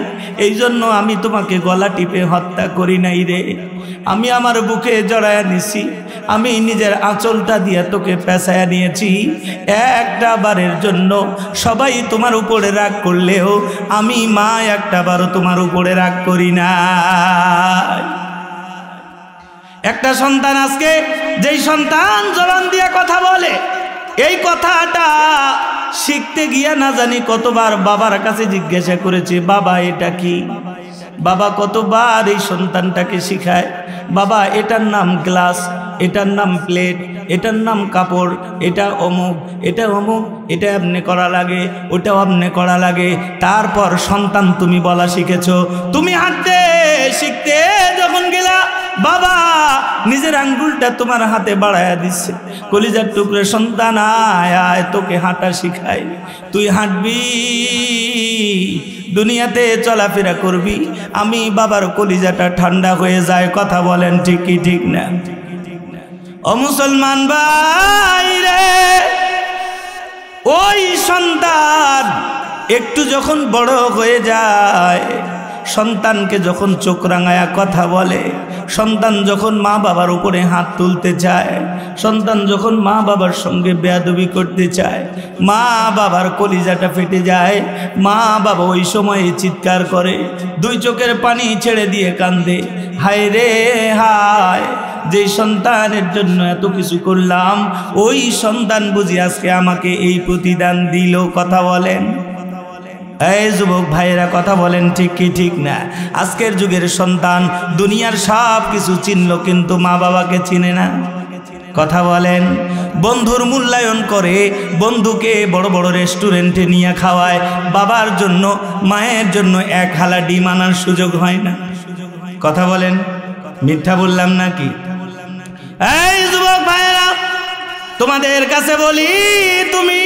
এই জন্য আমি তোমাকে গলা টিপে হত্যা করি নাই রে। আমি আমার বুকে জড়ায়া নিছি, আমি নিজের আঁচলটা দিয়া তোকে পেঁচায়া নিয়েছি। একটা বারের জন্য সবাই তোমার উপরে রাগ করলেও আমি মা একটা বারও তোমার উপরে রাগ করি না। একটা সন্তান আজকে, যেই সন্তান জবান দিয়া কথা বলে, এই কথাটা শিখতে গিয়া না জানি কতবার বাবার কাছে জিজ্ঞাসা করেছে, বাবা এটা কি? বাবা কতবার এই সন্তানটাকে শিখায়, বাবা এটার নাম গ্লাস, এটার নাম প্লেট, এটার নাম কাপড়, এটা অমুক, এটা অমুক, এটা এমনি করা লাগে, ওটাও এমনি করা লাগে। তারপর সন্তান তুমি বলা শিখেছো। তুমি হাঁটতে শিখতে যখন গেলা, বাবা নিজের আঙ্গুলটা তোমার হাতে বাড়ায়া দিচ্ছে, কলিজার টুকরে সন্তান আয় আয় তোকে হাঁটা শিখাই, তুই হাঁটবি, দুনিয়াতে চলাফেরা করবি। আমি বাবার কলিজাটা ঠান্ডা হয়ে যায়। কথা বলেন ঠিক কি ঠিক না? ও মুসলমান ভাই রে, ওই সন্তান একটু যখন বড় হয়ে যায়, সন্তানকে যখন চোখ রাঙায়া কথা বলে, সন্তান যখন মা বাবার উপরে হাত তুলতে চায়, সন্তান যখন মা বাবার সঙ্গে বেয়াদবি করতে চায়, মা বাবার কলিজাটা ফেটে যায়। মা বাবা ওই সময়ে চিৎকার করে, দুই চোখের পানি ছেড়ে দিয়ে কান্দে, হায় রে হায়, যে সন্তানের জন্য এত কিছু করলাম, ওই সন্তান বুঝি আজকে আমাকে এই প্রতিদান দিল। কথা বলেন এই যুবক ভাইয়েরা, কথা বলেন ঠিক কি ঠিক না? আজকের যুগের সন্তান দুনিয়ার সব কিছু চিনল, কিন্তু মা বাবাকে চিনে না। কথা বলেন, বন্ধুর মূল্যায়ন করে, বন্ধুকে বড় বড় রেস্টুরেন্টে নিয়ে খাওয়ায়, বাবার জন্য মায়ের জন্য এক হালা ডিম আনার সুযোগ হয় না। কথা বলেন, মিথ্যা বললাম নাকি? এই যুবক ভাইয়েরা, তোমাদের কাছে বলি, তুমি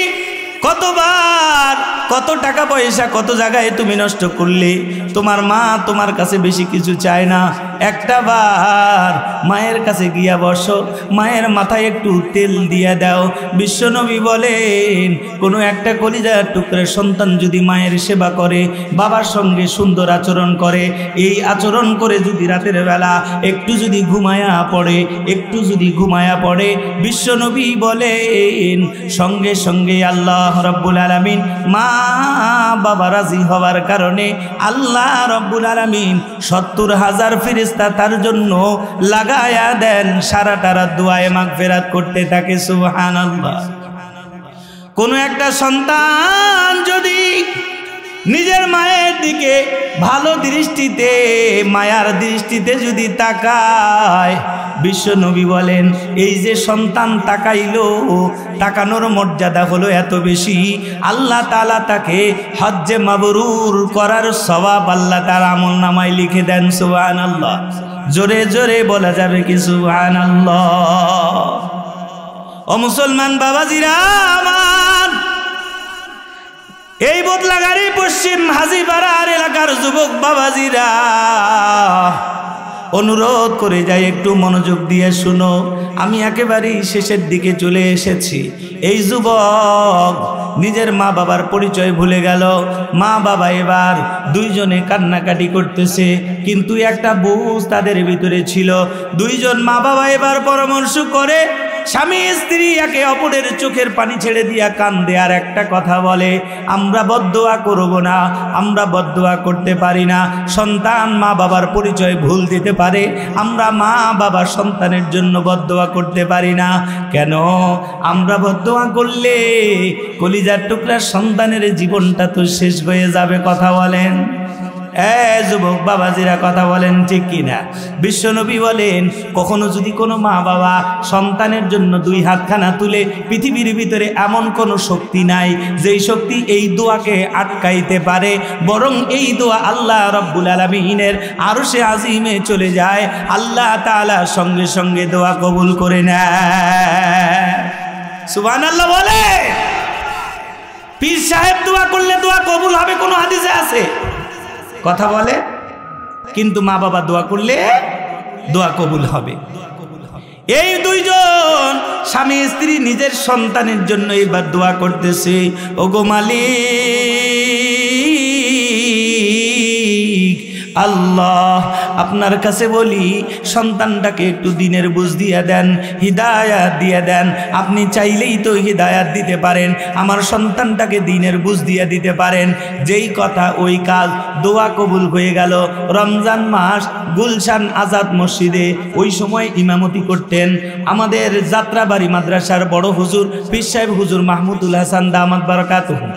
কতবার কত টাকা পয়সা কত জায়গায় তুমি নষ্ট করলে। তোমার মা তোমার কাছে বেশি কিছু চায় না, একটা বার মায়ের কাছে গিয়া বসো, মায়ের মাথায় একটু তেল দিয়া দাও। বিশ্বনবী বলেন কোনো একটা কলিজার টুকরা সন্তান যদি মায়ের সেবা করে, বাবার সঙ্গে সুন্দর আচরণ করে, এই আচরণ করে যদি রাতের বেলা একটু যদি ঘুমায়া পড়ে, বিশ্বনবী বলেন সঙ্গে সঙ্গে আল্লাহ রাব্বুল আলামিন মা বাবা রাজি হওয়ার কারণে আল্লাহ রাব্বুল আলামিন ৭০,০০০ ফেরেশতা তার জন্য লাগায়া দেন, সারাটা রাত দুআয়ে মাগফিরাত করতে থাকে। সুবহানাল্লাহ। কোনো একটা সন্তান যদি নিজের মায়ের দিকে ভালো দৃষ্টিতে, মায়ার দৃষ্টিতে যদি তাকায়, বিশ্বনবী বলেন এই যে সন্তান তাকাইলো, তাকানোর মর্যাদা হলো এত বেশি, আল্লাহ তাআলা তাকে হজ্জে মাবরুর করার সওয়াব আল্লাহ তার আমলনামায় লিখে দেন। সুবহানাল্লাহ। জোরে জোরে বলা যাবে কি সুবহানাল্লাহ? ও মুসলমান বাবাজিরা আমার, এই বদলাগাড়ি পশ্চিম হাজিপাড়ার এলাকার যুবক বাবাজিরা, অনুরোধ করে যাই একটু মনোযোগ দিয়ে শুনো। আমি একেবারেই শেষের দিকে চলে এসেছি। এই যুবক নিজের মা বাবার পরিচয় ভুলে গেল। মা বাবা এবার দুইজনে কান্নাকাটি করতেছে, কিন্তু একটা বুঝ তাদের ভিতরে ছিল। দুইজন মা বাবা এবার পরামর্শ করে, স্বামী স্ত্রী একে অপরের চোখের পানি ছেড়ে দিয়া কান্দে আর একটা কথা বলে, আমরা বদদোয়া করব না, আমরা বদদোয়া করতে পারি না। সন্তান মা বাবার পরিচয় ভুল দিতে পারে, আমরা মা বাবা সন্তানের জন্য বদদোয়া করতে পারি না। কেন? আমরা বদদোয়া করলে কলিজার টুকরা সন্তানের জীবনটা তো শেষ হয়ে যাবে। কথা বলেন যুবক বাবাজিরা, কথা বলেন ঠিক কিনা? বিশ্বনবী বলেন কখনো যদি কোনো মা বাবা সন্তানের জন্য দুই হাতখানা তুলে, পৃথিবীর ভিতরে এমন কোনো শক্তি নাই যেই শক্তি এই দোয়াকে আটকাইতে পারে, বরং এই দোয়া আল্লাহ রাব্বুল আলামিনের আরশে আজিমে চলে যায়, আল্লাহ তাআলা সঙ্গে সঙ্গে দোয়া কবুল করে নেয়। সুবহানাল্লাহ বলে। পীর সাহেব দোয়া করলে দোয়া কবুল হবে কোনো হাদিসে আছে? কথা বলে। কিন্তু মা বাবা দোয়া করলে দোয়া কবুল হবে। এই দুইজন স্বামী স্ত্রী নিজের সন্তানের জন্য এবার দোয়া করতেছে, ওগো মালিক আল্লাহ, আপনার কাছে বলি সন্তানটাকে একটু দিনের বুঝ দিয়ে দেন, হিদায়াত দিয়ে দেন। আপনি চাইলেই তো হিদায়াত দিতে পারেন, আমার সন্তানটাকে দিনের বুঝ দিয়ে দিতে পারেন। যেই কথা ওই কাজ, দোয়া কবুল হয়ে গেল। রমজান মাস গুলশান আজাদ মসজিদে ওই সময় ইমামতি করতেন আমাদের যাত্রাবাড়ি মাদ্রাসার বড় হুজুর পীর সাহেব হুজুর মাহমুদুল হাসান দামাত বারাকাতুহু।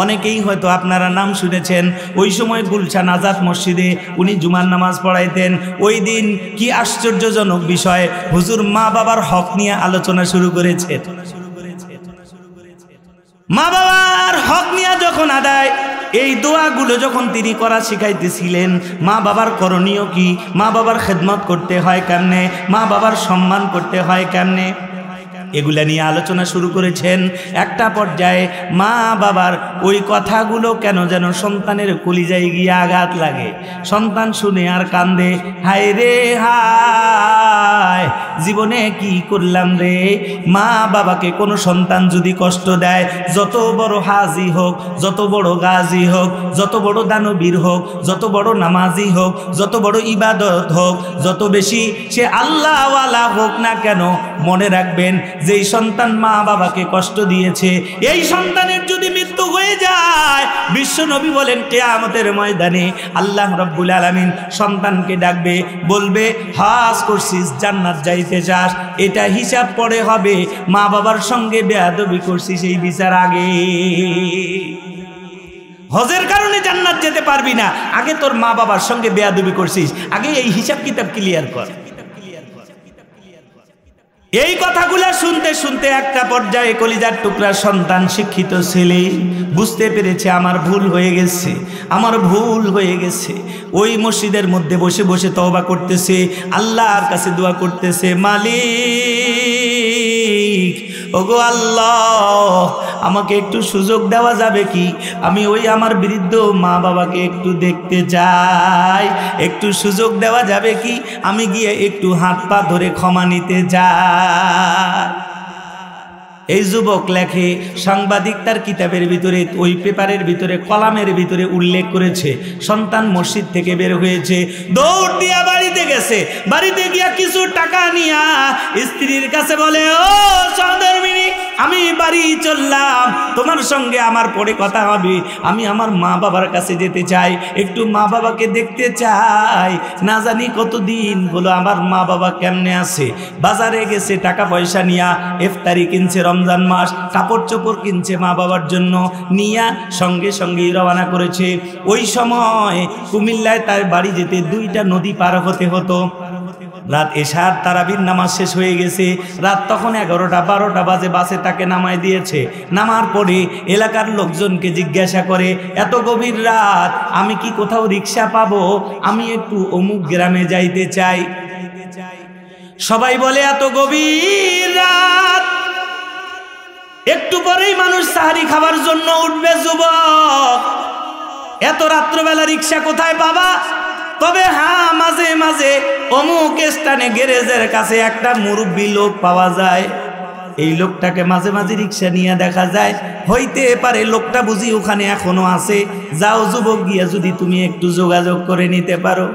অনেকেই হয়তো আপনারা নাম শুনেছেন। ওই সময় গুলশান আজাদ মসজিদে উনি জুমার নামাজ পড়াইতেন। ওই দিন কি আশ্চর্যজনক বিষয়, হুজুর মা বাবার হক নিয়ে আলোচনা শুরু করেছে। মা বাবার হক নিয়ে যখন আদায়, এই দোয়াগুলো যখন তিনি করা শিখাইতেছিলেন, মা বাবার করণীয় কি, মা বাবার খেদমত করতে হয় কেমনে, মা বাবার সম্মান করতে হয় কেমনে, এগুলা নিয়ে আলোচনা শুরু করেছেন। একটা পর্যায়ে মা বাবার ওই কথাগুলো কেন যেন সন্তানের কলিজায় গিয়ে আঘাত লাগে। সন্তান শুনে আর কান্দে, হায় রে হায়, জীবনে কি করলাম রে। মা বাবাকে কোনো সন্তান যদি কষ্ট দেয়, যত বড় হাজি হোক, যত বড় গাজী হোক, যত বড় দানবীর হোক, যত বড় নামাজি হোক, যত বড় ইবাদত হোক, যত বেশি সে আল্লাহওয়ালা হোক না কেন, মনে রাখবেন যেই সন্তান মা বাবাকে কষ্ট দিয়েছে, এই সন্তানের যদি মৃত্যু হয়ে যায়, বিশ্ব নবী বলেন কিয়ামতের ময়দানে আল্লাহ রাব্বুল আলামিন সন্তানকে ডাকবে, বলবে হজ করছিস, জান্নাত যাইতে চাস, এটা হিসাব পরে হবে। মা বাবার সঙ্গে বেয়াদবি করছিস, এই বিচার আগে। হজের কারণে জান্নাত যেতে পারবি না, আগে তোর মা বাবার সঙ্গে বেয়াদবি করছিস, আগে এই হিসাব কিতাব ক্লিয়ার কর। এই কথাগুলো শুনতে শুনতে একটা পর্যায়ে কলিজার টুকরা সন্তান, শিক্ষিত ছেলে বুঝতে পেরেছে আমার ভুল হয়ে গেছে, আমার ভুল হয়ে গেছে। ওই মসজিদের মধ্যে বসে বসে তওবা করতেছে, আল্লাহর কাছে দোয়া করতেছে, মালিক ওগো আল্লাহ, আমাকে একটু সুযোগ দেওয়া যাবে কি? আমি ওই আমার বৃদ্ধ মা বাবাকে একটু দেখতে চাই, একটু সুযোগ দেওয়া যাবে কি? আমি গিয়ে একটু হাত পা ধরে ক্ষমা নিতে চাই। এই যুবক লেখে, সাংবাদিক তার কিতাবের ভিতরে, ওই পেপারের ভিতরে, কলামের ভিতরে উল্লেখ করেছে, সন্তান মসজিদ থেকে বের হয়েছে, দৌড় দিয়া বাড়িতে গেছে, বাড়িতে গিয়া কিছু টাকা নিয়া স্ত্রীর কাছে বলে, ও সহধর্মিনী, আমি বাড়ি চললাম, তোমার সঙ্গে আমার পরে কথা হবে, আমি আমার মা বাবার কাছে যেতে চাই, একটু মা বাবাকে দেখতে চাই, না জানি কতদিন হলো আমার মা বাবা কেমনে আছে। বাজারে গেছে টাকা পয়সা নিয়া, ইফতারি কিনছে, রমজান মাস, কাপড় চোপড় কিনছে মা বাবার জন্য, নিয়া সঙ্গে সঙ্গেই রওনা করেছে। ওই সময় কুমিল্লায় তার বাড়ি যেতে 2টা নদী পার হতে হতো। রাত এশার তারাবির নামাজ শেষ হয়ে গেছে, রাত তখন 11টা-12টা বাজে, বাসে তাকে নামায় দিয়েছে। নামার পরে এলাকার লোকজনকে জিজ্ঞাসা করে, এত গভীর রাত, আমি কি কোথাও রিক্সা পাবো? আমি একটু অমুক গ্রামে যাইতে চাই। সবাই বলে, এত গভীর রাত, একটু পরেই মানুষ সাহারি খাবার জন্য উঠবে, যুবক, এত রাত্রবেলা রিক্সা কোথায় পাবা? তবে হ্যাঁ, মাঝে মাঝে অমুক স্থানে গ্যারেজের কাছে একটা মুরব্বী লোক পাওয়া যায়, এই লোকটাকে মাঝে মাঝে রিক্সা নিয়ে দেখা যায়, হইতে পারে লোকটা বুঝি ওখানে এখনো আছে, যাও যুবক, গিয়া যদি তুমি একটু যোগাযোগ করে নিতে পারো।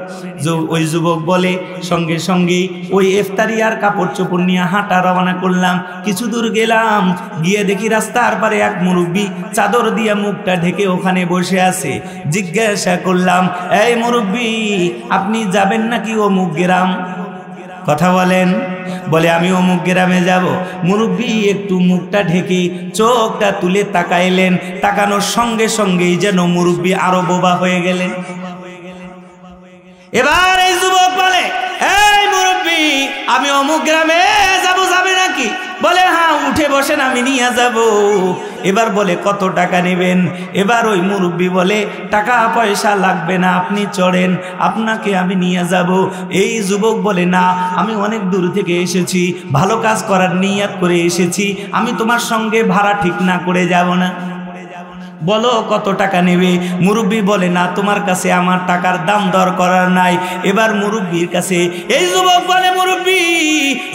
ওই যুবক বলে, সঙ্গে সঙ্গে ওই ইফতারি আর কাপড় চোপড় নিয়ে হাঁটা রওনা করলাম। কিছু দূর গেলাম, গিয়ে দেখি রাস্তার পারে এক মুরব্বী চাদর দিয়া মুখটা ঢেকে ওখানে বসে আছে। জিজ্ঞাসা করলাম, এই মুরব্বী, আপনি যাবেন নাকি অমুক গ্রাম? কথা বলেন। বলে, আমি অমুক গ্রামে যাব। মুরব্বী একটু মুখটা ঢেকে চোখটা তুলে তাকাইলেন, তাকানোর সঙ্গে সঙ্গেই যেন মুরব্বী আরো বোবা হয়ে গেলেন। এবার এই যুবক বলে, এই মুরব্বী, আমি অমুক গ্রামে যাব, যাবে নাকি? বলে, হ্যাঁ, উঠে বসেন, আমি নিয়ে যাব। এবার বলে, কত টাকা নেবেন? এবার ওই মুরব্বী বলে, টাকা পয়সা লাগবে না, আপনি চড়েন, আপনাকে আমি নিয়ে যাব। এই যুবক বলে, না, আমি অনেক দূর থেকে এসেছি, ভালো কাজ করার নিয়ত করে এসেছি, আমি তোমার সঙ্গে ভাড়া ঠিক না করে যাব না। বলো কত টাকা নেবে? মুরব্বী বলে, না, তোমার কাছে আমার টাকার দাম দর করার নাই। এবার মুরব্বীর কাছে এই যুবক বলে, মুরব্বী,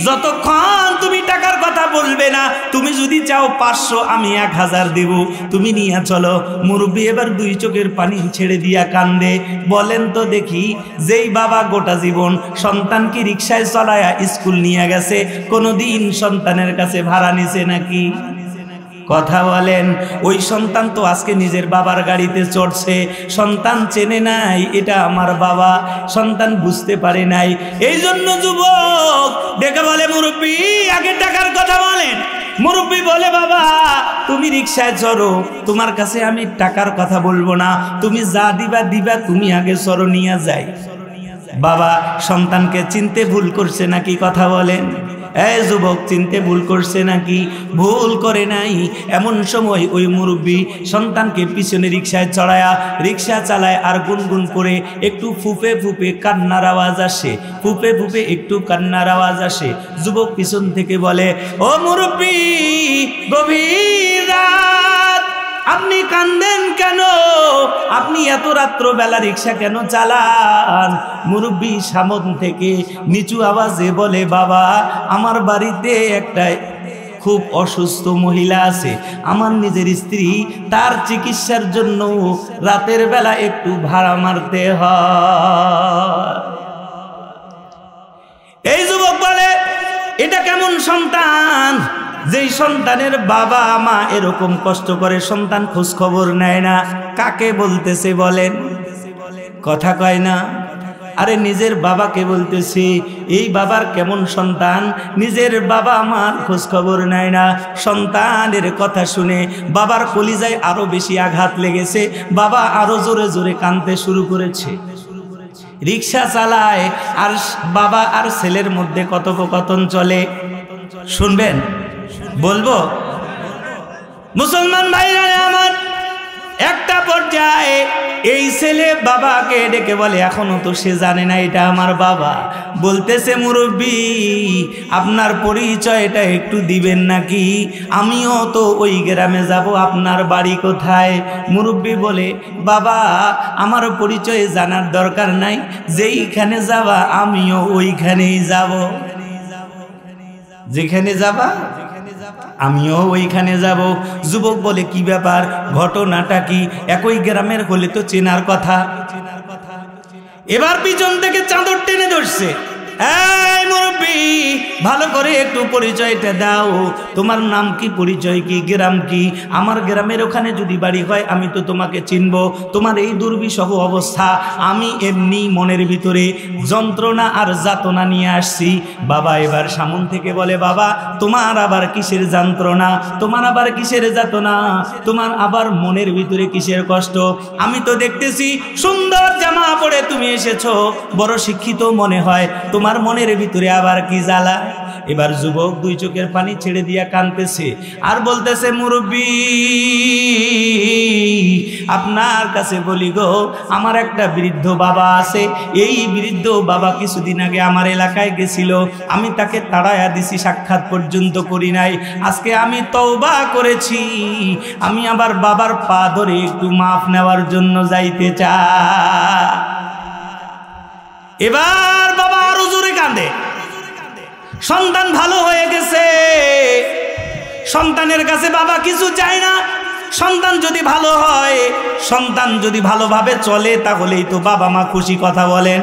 যতক্ষণ তুমি টাকার কথা বলবে না, তুমি যদি চাও 500, আমি 1000 দেব, তুমি নিয়ে চলো। মুরব্বী এবার 2 চোখের পানি ছেড়ে দিয়া কান্দে। বলেন তো দেখি, যেই বাবা গোটা জীবন সন্তানকে রিক্সায় চলায়া স্কুল নিয়ে গেছে, কোনোদিন সন্তানের কাছে ভাড়া নিছে নাকি? কথা বলেন। ওই সন্তান তো আজকে নিজের বাবার গাড়িতে চড়ছে, সন্তান চেনে নাই এটা আমার বাবা, সন্তান বুঝতে পারে নাই। এই জন্য যুবক ডেকে বলে, মুরব্বী, আগে টাকার কথা বলেন। মুরব্বী বলে, বাবা, তুমি রিক্সায় চড়ো, তোমার কাছে আমি টাকার কথা বলবো না, তুমি যা দিবা দিবা, তুমি আগে চড়ো, নিয়ে যাই। বাবা সন্তানকে চিনতে ভুল করছে নাকি? কথা বলেন। এই যুবক চিনতে ভুল করছে নাকি? ভুল করে নাই। এমন সময় ওই মুরব্বী সন্তানকে পিছনে রিক্সায় চড়ায়া রিক্সা চালায়, আর গুনগুন করে একটু ফুপে ফুপে কান্নার আওয়াজ আসে, ফুপে ফুপে একটু কান্নার আওয়াজ আসে। যুবক পিছন থেকে বলে, ও মুরব্বী, গভীর রাত, আপনি কান্দেন কেন? আপনি এত রাত্রবেলা রিক্সা কেন চালান? মুরব্বী সামন থেকে নিচু আওয়াজে বলে, বাবা, আমার বাড়িতে একটা খুব অসুস্থ মহিলা আছে, আমার নিজের স্ত্রী, তার চিকিৎসার জন্য রাতের বেলা একটু ভাড়া মারতে হয়। এই যুবক বলে, এটা কেমন সন্তান, যেই সন্তানের বাবা মা এরকম কষ্ট করে, সন্তান খোঁজ খবর নেয় না? কাকে বলতেছে বলেন? কথা কয় না। আরে নিজের বাবাকে বলতেছি। এই বাবার কেমন সন্তান, নিজের বাবা মার খোঁজ খবর নেয় না। সন্তানের কথা শুনে বাবার কলিজায় আরো বেশি আঘাত লেগেছে, বাবা আরো জোরে জোরে কাঁদতে শুরু করেছে। রিক্সা চালায় আর বাবা আর ছেলের মধ্যে কথোপকথন চলে। শুনবেন? বলবো? মুসলমান ভাইরা আমার, একটা পর্যায়ে এই ছেলে বাবাকে ডেকে বলে, এখনো তো সে জানে না এটা আমার বাবা। বলতেছে, মুরব্বি আপনার পরিচয়টা একটু দিবেন নাকি? আমিও তো ওই গ্রামে যাব, আপনার বাড়ি কোথায়? মুরব্বি বলে, বাবা আমার পরিচয় জানার দরকার নাই, যেইখানে যাবা আমিও ওইখানেই যাব। যেখানে যাবা আমিও ওইখানে যাব। যুবক বলে, কি ব্যাপার, ঘটনাটা কি? একই গ্রামের হলে তো চেনার কথা। এবার পিছন থেকে চাদর টেনে ধরছে, এই মুরব্বি ভালো করে একটু পরিচয়টা দাও, তোমার নাম কি, পরিচয় কি, গ্রাম কি? আমার গ্রামের ওখানে যদি বাড়ি হয় আমি তো তোমাকে চিনব। তোমার এই দুর্বিষহ অবস্থা, আমি এমনি মনের ভিতরে যন্ত্রণা আর যাতনা নিয়ে আসছি। বাবা এবার সামন থেকে বলে, বাবা তোমার আবার কিসের যন্ত্রণা, তোমার আবার কিসের যাতনা, তোমার আবার মনের ভিতরে কিসের কষ্ট? আমি তো দেখতেছি সুন্দর জামা পরে তুমি এসেছো, বড় শিক্ষিত মনে হয়, তোমার মনের ভিতরে আবার কি জ্বালা? এবার যুবক দুই চোখের পানি ছেড়ে দিয়া কাঁদতেছে আর বলতেছে, মুরব্বি আপনার কাছে বলি গো, আমার একটা বৃদ্ধ বাবা আছে। এই বৃদ্ধ বাবা কিছুদিন আগে আমার এলাকায় গেছিল, আমি তাকে তাড়াইয়া দিছি, সাক্ষাৎ পর্যন্ত করি নাই। আজকে আমি তওবা করেছি, আমি আবার বাবার পা ধরে একটু মাফ নেওয়ার জন্য যাইতে চাই। এবার বাবা আরো জোরে কাঁদে। সন্তান ভালো হয়ে গেছে, সন্তানের কাছে বাবা কিছু চায় না। সন্তান যদি ভালো হয়, সন্তান যদি ভালোভাবে চলে, তাহলেই তো বাবা মা খুশি। কথা বলেন,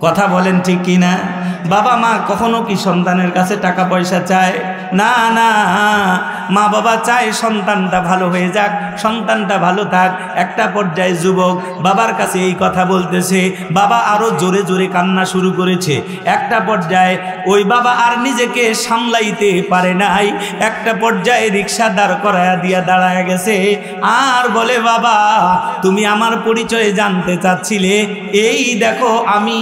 কথা বলেন ঠিক কি না? বাবা মা কখনো কি সন্তানের কাছে টাকা পয়সা চায়? না না, মা বাবা চায় সন্তানটা ভালো হয়ে যাক, সন্তানটা ভালো থাক। একটা পর্যায়ে যুবক বাবার কাছে এই কথা বলতেছে, বাবা আরো জোরে জোরে কান্না শুরু করেছে। একটা পর্যায়ে ওই বাবা আর নিজেকে সামলাইতে পারে নাই, একটা পর্যায়ে রিক্সা দাঁড় করায়া দিয়া দাঁড়ায় গেছে আর বলে, বাবা তুমি আমার পরিচয় জানতে চাচ্ছিলে, এই দেখো আমি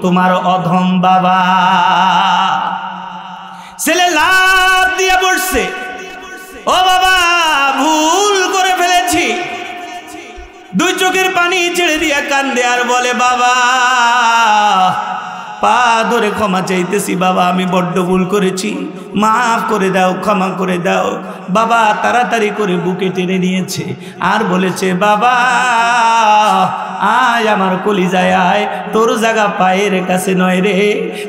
তোমার অধম বাবা। ছেলে লাফ দিয়ে পড়ছে, ও বাবা ভুল করে ফেলেছি। দুই চোখের পানি ছেড়ে দিয়া কান্দে আর বলে, বাবা পা ধরে ক্ষমা চাইতেছি, বাবা আমি বড্ড ভুল করেছি, মাফ করে দাও, ক্ষমা করে দাও। বাবা তাড়াতাড়ি করে বুকে টেনে নিয়েছে আর বলেছে, বাবা আয় আমার কলিজায় আয়, তোর জায়গা পায়ের কাছে নয় রে।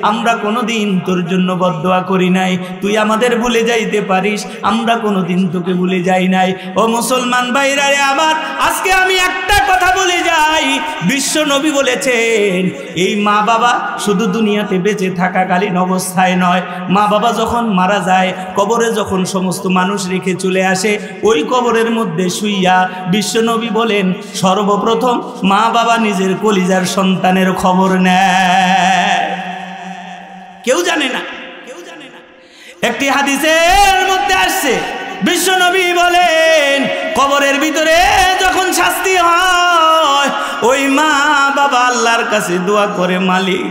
আমরা কোনোদিন তোর জন্য বদদোয়া করি নাই, তুই আমাদের ভুলে যাইতে পারিস, আমরা কোনোদিন তোকে ভুলে যাই নাই। ও মুসলমান ভাইরা রে আমার, আজকে আমি একটা কথা বলে যাই, বিশ্ব নবী বলেছেন, এই মা বাবা শুধু দুনিয়াতে বেঁচে থাকাকালীন অবস্থায় নয়, মা বাবা যখন মারা যায়, কবরে যখন সমস্ত মানুষ রেখে চলে আসে, ওই কবরের মধ্যে শুইয়া বিশ্ব নবী বলেন, সর্বপ্রথম মা বাবা নিজের কলিজার সন্তানের খবর নেয়। কেউ জানে না। একটি হাদিসের মধ্যে আসছে, বিশ্ব নবী বলেন, কবরের ভিতরে যখন শাস্তি হয়, ওই মা বাবা আল্লাহর কাছে দোয়া করে, মালিক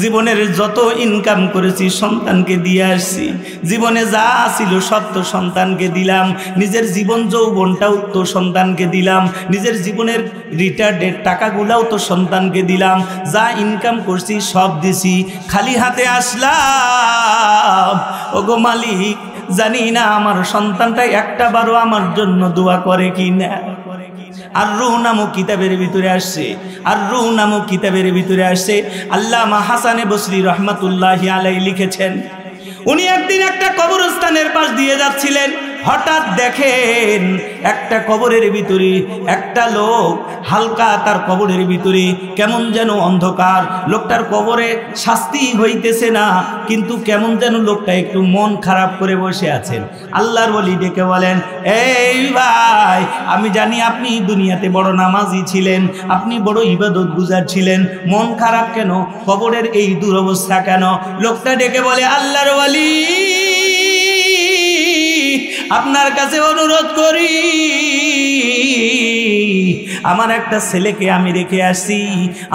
জীবনের যত ইনকাম করেছি সন্তানকে দিয়ে আসছি, জীবনে যা ছিল সব তো সন্তানকে দিলাম, নিজের জীবন যৌবনটাও তো সন্তানকে দিলাম, নিজের জীবনের রিটায়ার্ডের টাকাগুলাও তো সন্তানকে দিলাম, যা ইনকাম করছি সব দিছি, খালি হাতে আসলাম। ওগো মালিক জানি না আমার সন্তানটা একটা বারও আমার জন্য দোয়া করে কি না। আর রূহ নামক কিতাবের ভিতরে আসছে, আর রূহ নামক কিতাবের ভিতরে আসছে, আল্লামা হাসানে বসরি রহমাতুল্লাহি আলাইহি লিখেছেন, উনি একদিন একটা কবরস্থানের পাশ দিয়ে যাচ্ছিলেন, হঠাৎ দেখেন একটা কবরের ভিতরে একটা লোক, হালকা তার কবরের ভিতরে কেমন যেন অন্ধকার, লোকটার কবরে শাস্তি হইতেছে না, কিন্তু কেমন যেন লোকটা একটু মন খারাপ করে বসে আছেন। আল্লাহর ওলি ডেকে বলেন, এই ভাই আমি জানি আপনি দুনিয়াতে বড় নামাজি ছিলেন, আপনি বড় ইবাদত গুজার ছিলেন, মন খারাপ কেন, কবরের এই দুরবস্থা কেন? লোকটা ডেকে বলে, আল্লাহর ওলি আপনার কাছে অনুরোধ করি, আমার একটা ছেলেকে আমি রেখে আসছি,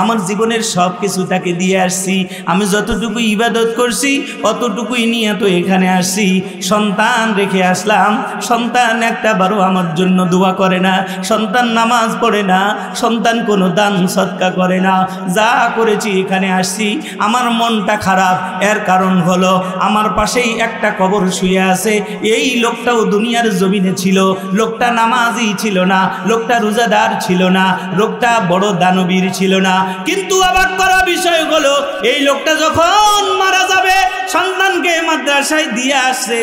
আমার জীবনের সব কিছু তাকে দিয়ে আসছি, আমি যতটুকু ইবাদত করছি অতটুকুই নিয়ে তো এখানে আসছি। সন্তান রেখে আসলাম, সন্তান একটা বারো আমার জন্য দোয়া করে না, সন্তান নামাজ পড়ে না, সন্তান কোনো দান সদকা করে না। যা করেছি এখানে আসছি, আমার মনটা খারাপ। এর কারণ হলো আমার পাশেই একটা কবর শুয়ে আছে। এই লোকটাও দুনিয়ার জমিনে ছিল, লোকটা নামাজি ছিল না, লোকটা রোজাদার ছিল না, লোকটা বড় দানবীর ছিল না। কিন্তু অবাক করা বিষয় হলো এই লোকটা যখন মারা যাবে সন্তানকে মাদ্রাসায় দিয়ে আসছে,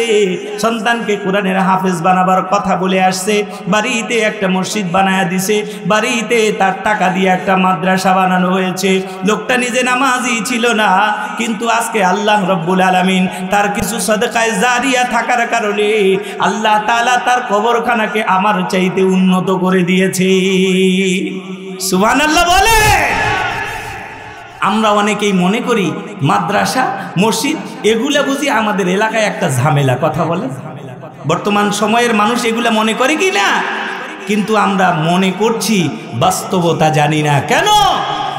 সন্তানকে কোরআনের হাফেজ বানাবার কথা বলে আসছে, বাড়িতে একটা মসজিদ বানায়া দিছে, বাড়িতে তার টাকা দিয়ে একটা মাদ্রাসা বানানো হয়েছে। লোকটা নিজে নামাজি ছিল না, কিন্তু আজকে আল্লাহ রব্বুল আলামিন তার কিছু সদকায়ে জারিয়া থাকার কারণে আল্লাহ তাআলা তার কবরখানাকে আমার চাইতে উন্নত করে দিয়েছে। সুবহানাল্লাহ বলে। আমরা অনেকেই মনে করি মাদ্রাসা মসজিদ এগুলা বুঝি আমাদের এলাকায় একটা ঝামেলা, কথা বলে বর্তমান সময়ের মানুষ এগুলা মনে করে কি না? কিন্তু আমরা মনে করছি, বাস্তবতা জানি না। কেন?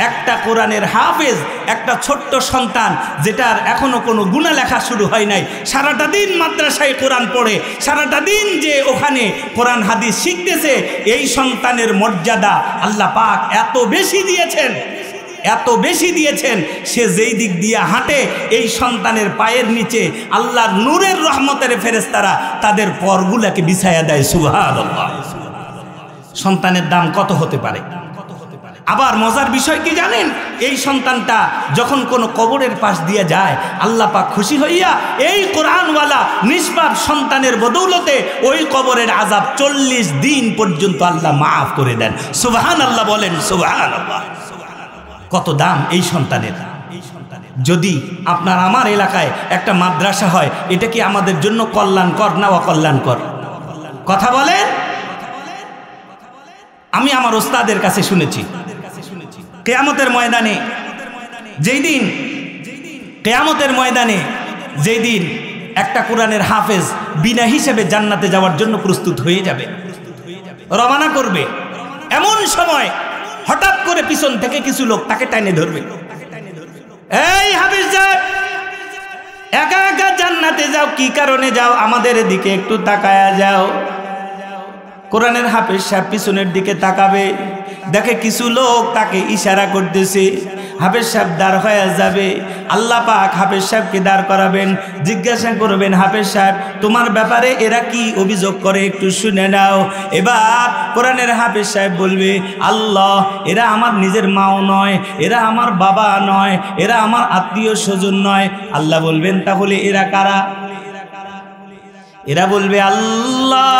একটা কোরআনের হাফেজ, একটা ছোট্ট সন্তান যেটার এখনো কোনো গুণা লেখা শুরু হয় নাই, সারাটা দিন মাদ্রাসায় কোরআন পড়ে, সারাটা দিন যে ওখানে কোরআন হাদিস শিখতেছে, এই সন্তানের মর্যাদা আল্লাহ পাক এত বেশি দিয়েছেন, এত বেশি দিয়েছেন। সে যেই দিক দিয়ে হাঁটে এই সন্তানের পায়ের নিচে আল্লাহর নূরের রহমতের ফেরেশতারা তাদের পরগুলাকে বিছায়া দেয়। সুবহানাল্লাহ। সন্তানের দাম কত হতে পারে? আবার মজার বিষয় কি জানেন? এই সন্তানটা যখন কোনো কবরের পাশ দিয়ে যায় আল্লাহ পাক খুশি হইয়া এই কোরআনওয়ালা নিষ্পাপ সন্তানের বদৌলতে ওই কবরের আযাব 40 দিন পর্যন্ত আল্লাহ মাফ করে দেন। সুবহানাল্লাহ বলেন, সুবহানাল্লাহ। কত দাম এই সন্তানের। যদি আপনার আমার এলাকায় একটা মাদ্রাসা হয়, এটা কি আমাদের জন্য কল্যাণকর না অকল্যাণকর? কথা বলেন। আমি আমার ওস্তাদের কাছে শুনেছি, কিয়ামতের ময়দানে যেই দিন একটা কোরআনের হাফেজ বিনা হিসেবে জান্নাতে যাওয়ার জন্য প্রস্তুত হয়ে যাবে, রওনা করবে, এমন সময় হঠাৎ করে পিছন থেকে কিছু লোক তাকে টেনে ধরবে। এই হাফেজ সাহেব, একা একা জান্নাতে যাও, কি কারণে যাও? আমাদের দিকে একটু তাকায়া যাও। কোরআনের হাফেজ সাহেব পিছনের দিকে তাকাবে, দেখে কিছু লোক তাকে ইশারা করতেছে। হাফেজ সাহেব দাঁড় হয়ে যাবে, আল্লাহ পাক হাফেজ সাহেবকে দাঁড় করাবেন, জিজ্ঞাসা করবেন, হাফেজ সাহেব তোমার ব্যাপারে এরা কি অভিযোগ করে একটু শুনে নাও। এবার কোরআনের হাফেজ সাহেব বলবে, আল্লাহ এরা আমার নিজের মাও নয়, এরা আমার বাবা নয়, এরা আমার আত্মীয় স্বজন নয়। আল্লাহ বলবেন, তাহলে এরা কারা? এরা বলবে, আল্লাহ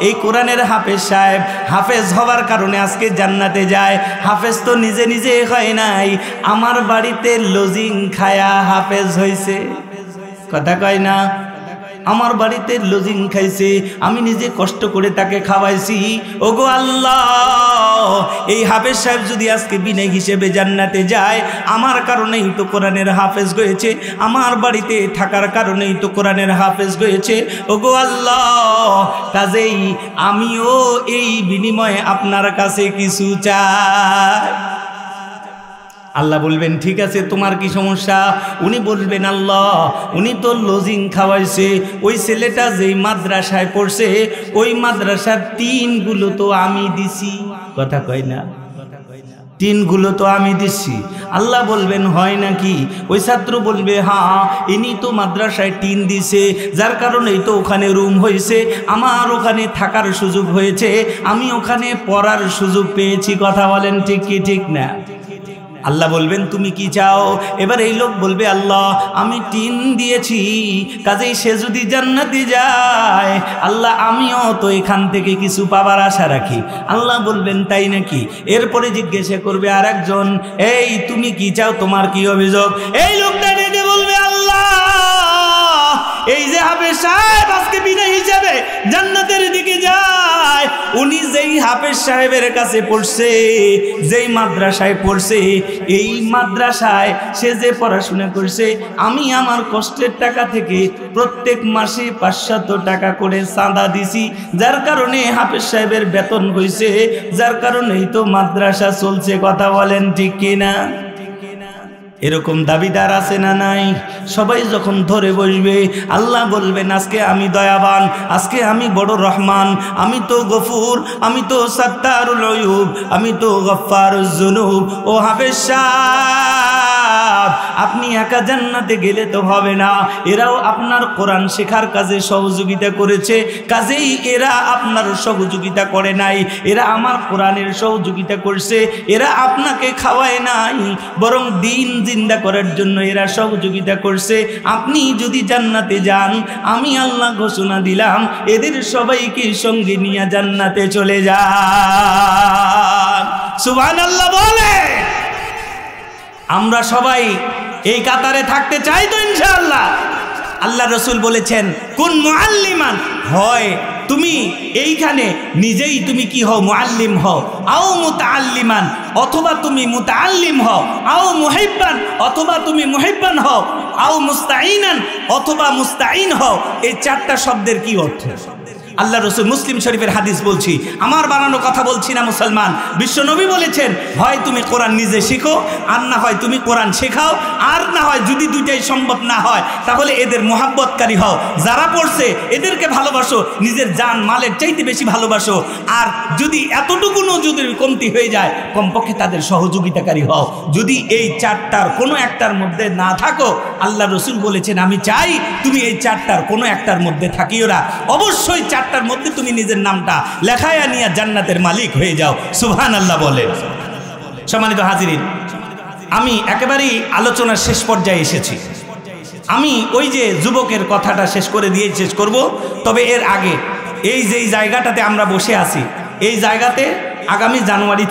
এই কোরআনের হাফেজ সাহেব হাফেজ হওয়ার কারণে আজকে জান্নাতে যায়। হাফেজ তো নিজে নিজে হয় নাই, আমার বাড়িতে লজিং খায়া হাফেজ হয়েছে। কথা কয় না? আমার বাড়িতে লজিং খাইছে, আমি নিজে কষ্ট করে তাকে খাওয়াইছি। ওগো আল্লাহ, এই হাফেজ সাহেব যদি আজকে বিনা হিসেবে জান্নাতে যায়, আমার কারণেই তো কোরআনের হাফেজ হয়েছে, আমার বাড়িতে থাকার কারণেই তো কোরআনের হাফেজ হয়েছে। ওগো আল্লাহ, কাজেই আমিও এই বিনিময়ে আপনার কাছে কিছু চাই। আল্লাহ বলবেন, ঠিক আছে, তোমার কি সমস্যা? উনি বলবেন, আল্লাহ উনি তো লজিং খাওয়াইছে, ওই ছেলেটা যেই মাদ্রাসায় পড়ছে ওই মাদ্রাসার টিনগুলো তো আমি দিছি। কথা কয় না? টিনগুলো তো আমি দিচ্ছি। আল্লাহ বলবেন, হয় নাকি? ওই ছাত্র বলবে, হ্যাঁ ইনি তো মাদ্রাসায় টিন দিছে, যার কারণেই তো ওখানে রুম হয়েছে, আমার ওখানে থাকার সুযোগ হয়েছে, আমি ওখানে পড়ার সুযোগ পেয়েছি। কথা বলেন ঠিক কি ঠিক না? আল্লাহ বলবেন, তুমি কি চাও? এবার এই লোক বলবে, আল্লাহ আমি টিন দিয়েছি, কাজেই সে যদি জান্নাতে যায়, আল্লাহ আমিও তো এখান থেকে কিছু পাবার আশা রাখি। আল্লাহ বলবেন, তাই নাকি? এরপরে জিজ্ঞাসা করবে আরেকজন, এই তুমি কি চাও, তোমার কি অভিযোগ? এই লোকটা ডেকে বলবে, আল্লাহ এই যে হাফেজ সাহেব আজকে বিনা হিসাবে জান্নাতের দিকে যায়, উনি যেই হাফেজ সাহেবের কাছে পড়ছে, যেই মাদ্রাসায় পড়ছে, এই মাদ্রাসায় সে যে পড়াশোনা করছে, আমি আমার কষ্টের টাকা থেকে প্রত্যেক মাসে 500 টাকা করে চাঁদা দিছি, যার কারণে হাফেজ সাহেবের বেতন হয়েছে, যার কারণেই তো মাদ্রাসা চলছে। কথা বলেন ঠিক কিনা? এরকম দাবিদার আছে না নাই? সবাই যখন ধরে বসবে, আল্লাহ বলবেন আজকে আমি দয়াবান, আজকে আমি বড় রহমান, আমি তো গফুর, আমি তো সাত্তারুল উয়ুব, আমি তো গফফারুজ যুনুব। ও হাফেজ সাহেব, আপনি একা জান্নাতে গেলে তো হবে না, এরাও আপনার কোরআন শেখার কাজে সহযোগিতা করেছে, কাজেই এরা আপনার সহযোগিতা করে নাই, এরা আমার কোরআনের সহযোগিতা করছে, এরা আপনাকে খাওয়ায় নাই, বরং দিন জিন্দা করার জন্য এরা সহযোগিতা করছে। আপনি যদি জান্নাতে যান, আমি আল্লাহ ঘোষণা দিলাম এদের সবাইকে সঙ্গে নিয়ে জান্নাতে চলে যান। সুবহানাল্লাহ বলে। আমরা সবাই এই কাতারে থাকতে চাই তো ইনশাআল্লাহ? আল্লাহ রসুল বলেছেন কুন মুআল্লিমান, হয় তুমি এইখানে নিজেই তুমি কি হও, মুআল্লিম হও, আও মুতাআল্লিমান, অথবা তুমি মুতাআল্লিম হও, আও মুহিব্বান, অথবা তুমি মুহিব্বান হও, আও মুস্তাঈনান, অথবা মুস্তাঈন হও। এই 4টা শব্দের কি অর্থ? আল্লাহ রসুল মুসলিম শরীফের হাদিস বলছি, আমার বানানো কথা বলছি না মুসলমান। বিশ্বনবী বলেছেন হয় তুমি কোরআন নিজে শিখো, আর না হয় তুমি কোরআন শেখাও, আর না হয় যদি দুইটাই সম্ভব না হয় তাহলে এদের মোহাব্বতকারী হও, যারা পড়ছে এদেরকে ভালোবাসো, নিজের জান মালের চাইতে বেশি ভালোবাসো, আর যদি এতটুকুনও যদি কমতি হয়ে যায় কমপক্ষে তাদের সহযোগিতাকারী হও। যদি এই 4টার কোনো একটার মধ্যে না থাকো, আল্লাহ রসুল বলেছেন আমি চাই তুমি এই 4টার কোনো একটার মধ্যে থাকিও না, অবশ্যই 4টার মধ্যে তুমি নিজের নামটা লেখায়া নিয়ে জান্নাতের মালিক হয়ে যাও। সুবহানাল্লাহ বলে। সম্মানিত হাজিরিন, আমি একেবারেই আলোচনার শেষ পর্যায়ে এসেছি। আমি ওই যে যুবকের কথাটা শেষ করে দিয়ে শেষ করব, তবে এর আগে এই যে জায়গাটাতে আমরা বসে আছি, এই জায়গাতে আগামী জানুয়ারি থেকে